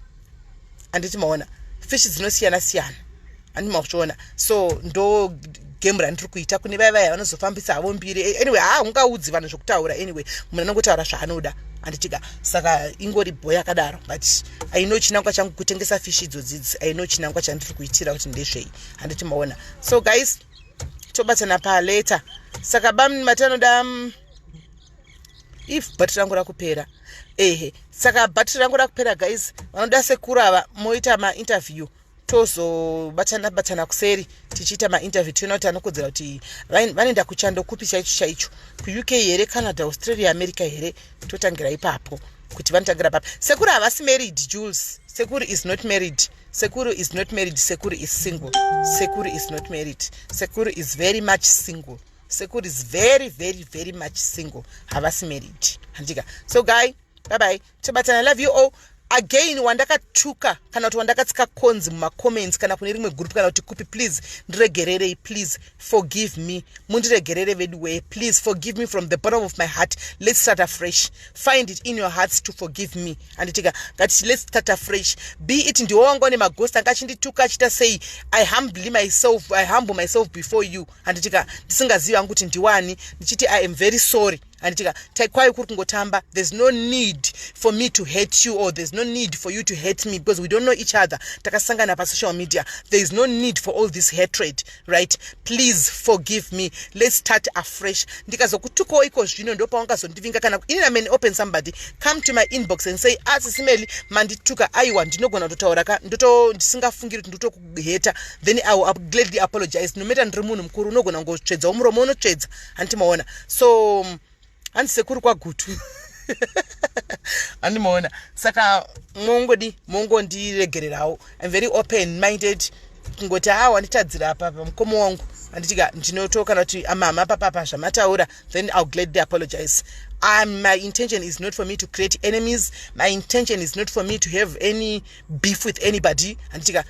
handiti maona fish dzinosiyana siyana handiti mazviona. So ndo game randiri kuita kune vaya vanozofambisa havo mbiri anyway ungaudzi vanhu zvokutaura anyway munhu anongotaura zvaanoda handitika. Saka ingori boy yakadaro but I know chinangwa changu kutengesa fish idzodzidzi I know chinangwa chandiri kuitira kuti ndezvei handiti maona. So guys tobatsana pa later. Saka matanoda if battery rangu rakupera saka battery rangu rakupera guys vanoda sekuru ava moita ma-interview tozobatana kuseri tichiita ma-interview tiona kuti anokodzera kuti vanoenda kuchando kupi chaicho ku-UK here, Canada, Australia, America here, totangira ipapo kuti vanotangira papo. Sekuru havasi married Jules, Sekuru is not married. Sekuru is not married. Sekuru is single. Sekuru is not married. Sekuru is very much single. Sekuru is very very much single. Havasi married handika. So guy bye bye tobatana. I love you all. Again wandakatuka kana kuti wandakatsika konzi mumacomments kana kune rimwe group kana kuti kupi please ndiregererei, please forgive me, mundiregerere vedu way, please forgive me from the bottom of my heart. Let's start afresh. Find it in your hearts to forgive me anditika that let's start afresh. Be it ndiwongo nemaghost angachindituka achita say I humble myself before you anditika ndisingaziva kuti ndiwani ndichiti I am very sorry anditika taikwayo kuri kungotamba. There's no need for me to hate you or there's no need for you to hate me because we don't know each other. Takasangana pa social media. There is no need for all this hatred, right? Please forgive me. Let's start afresh. Ndikazokutuko iko zvino ndo pawangazondivinga kana inina men open somebody come to my inbox and say Sis Melly mandituka aiwa ndinogona kutotaura ka ndoto ndisingafungiri kuti ndotokuheta then I will gladly apologize. No matter ndiri munhu mukuru unogona ngotsvedza umuromo unotsvedza handimaona. So handisekuru kwagutu handimaona. Saka mongondiregererawo. I'm very open minded kungoti wanditadzira apa pamukomo wangu handitika ndinotoka kuti amama papa zvamataura then I'll gladly apologize. My intention is not for me to create enemies. My intention is not for me to have any beef with anybody handitika.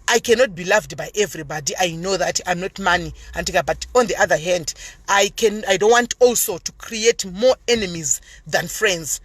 I cannot be loved by everybody. I know that I'm not money antika, but on the other hand I don't want also to create more enemies than friends.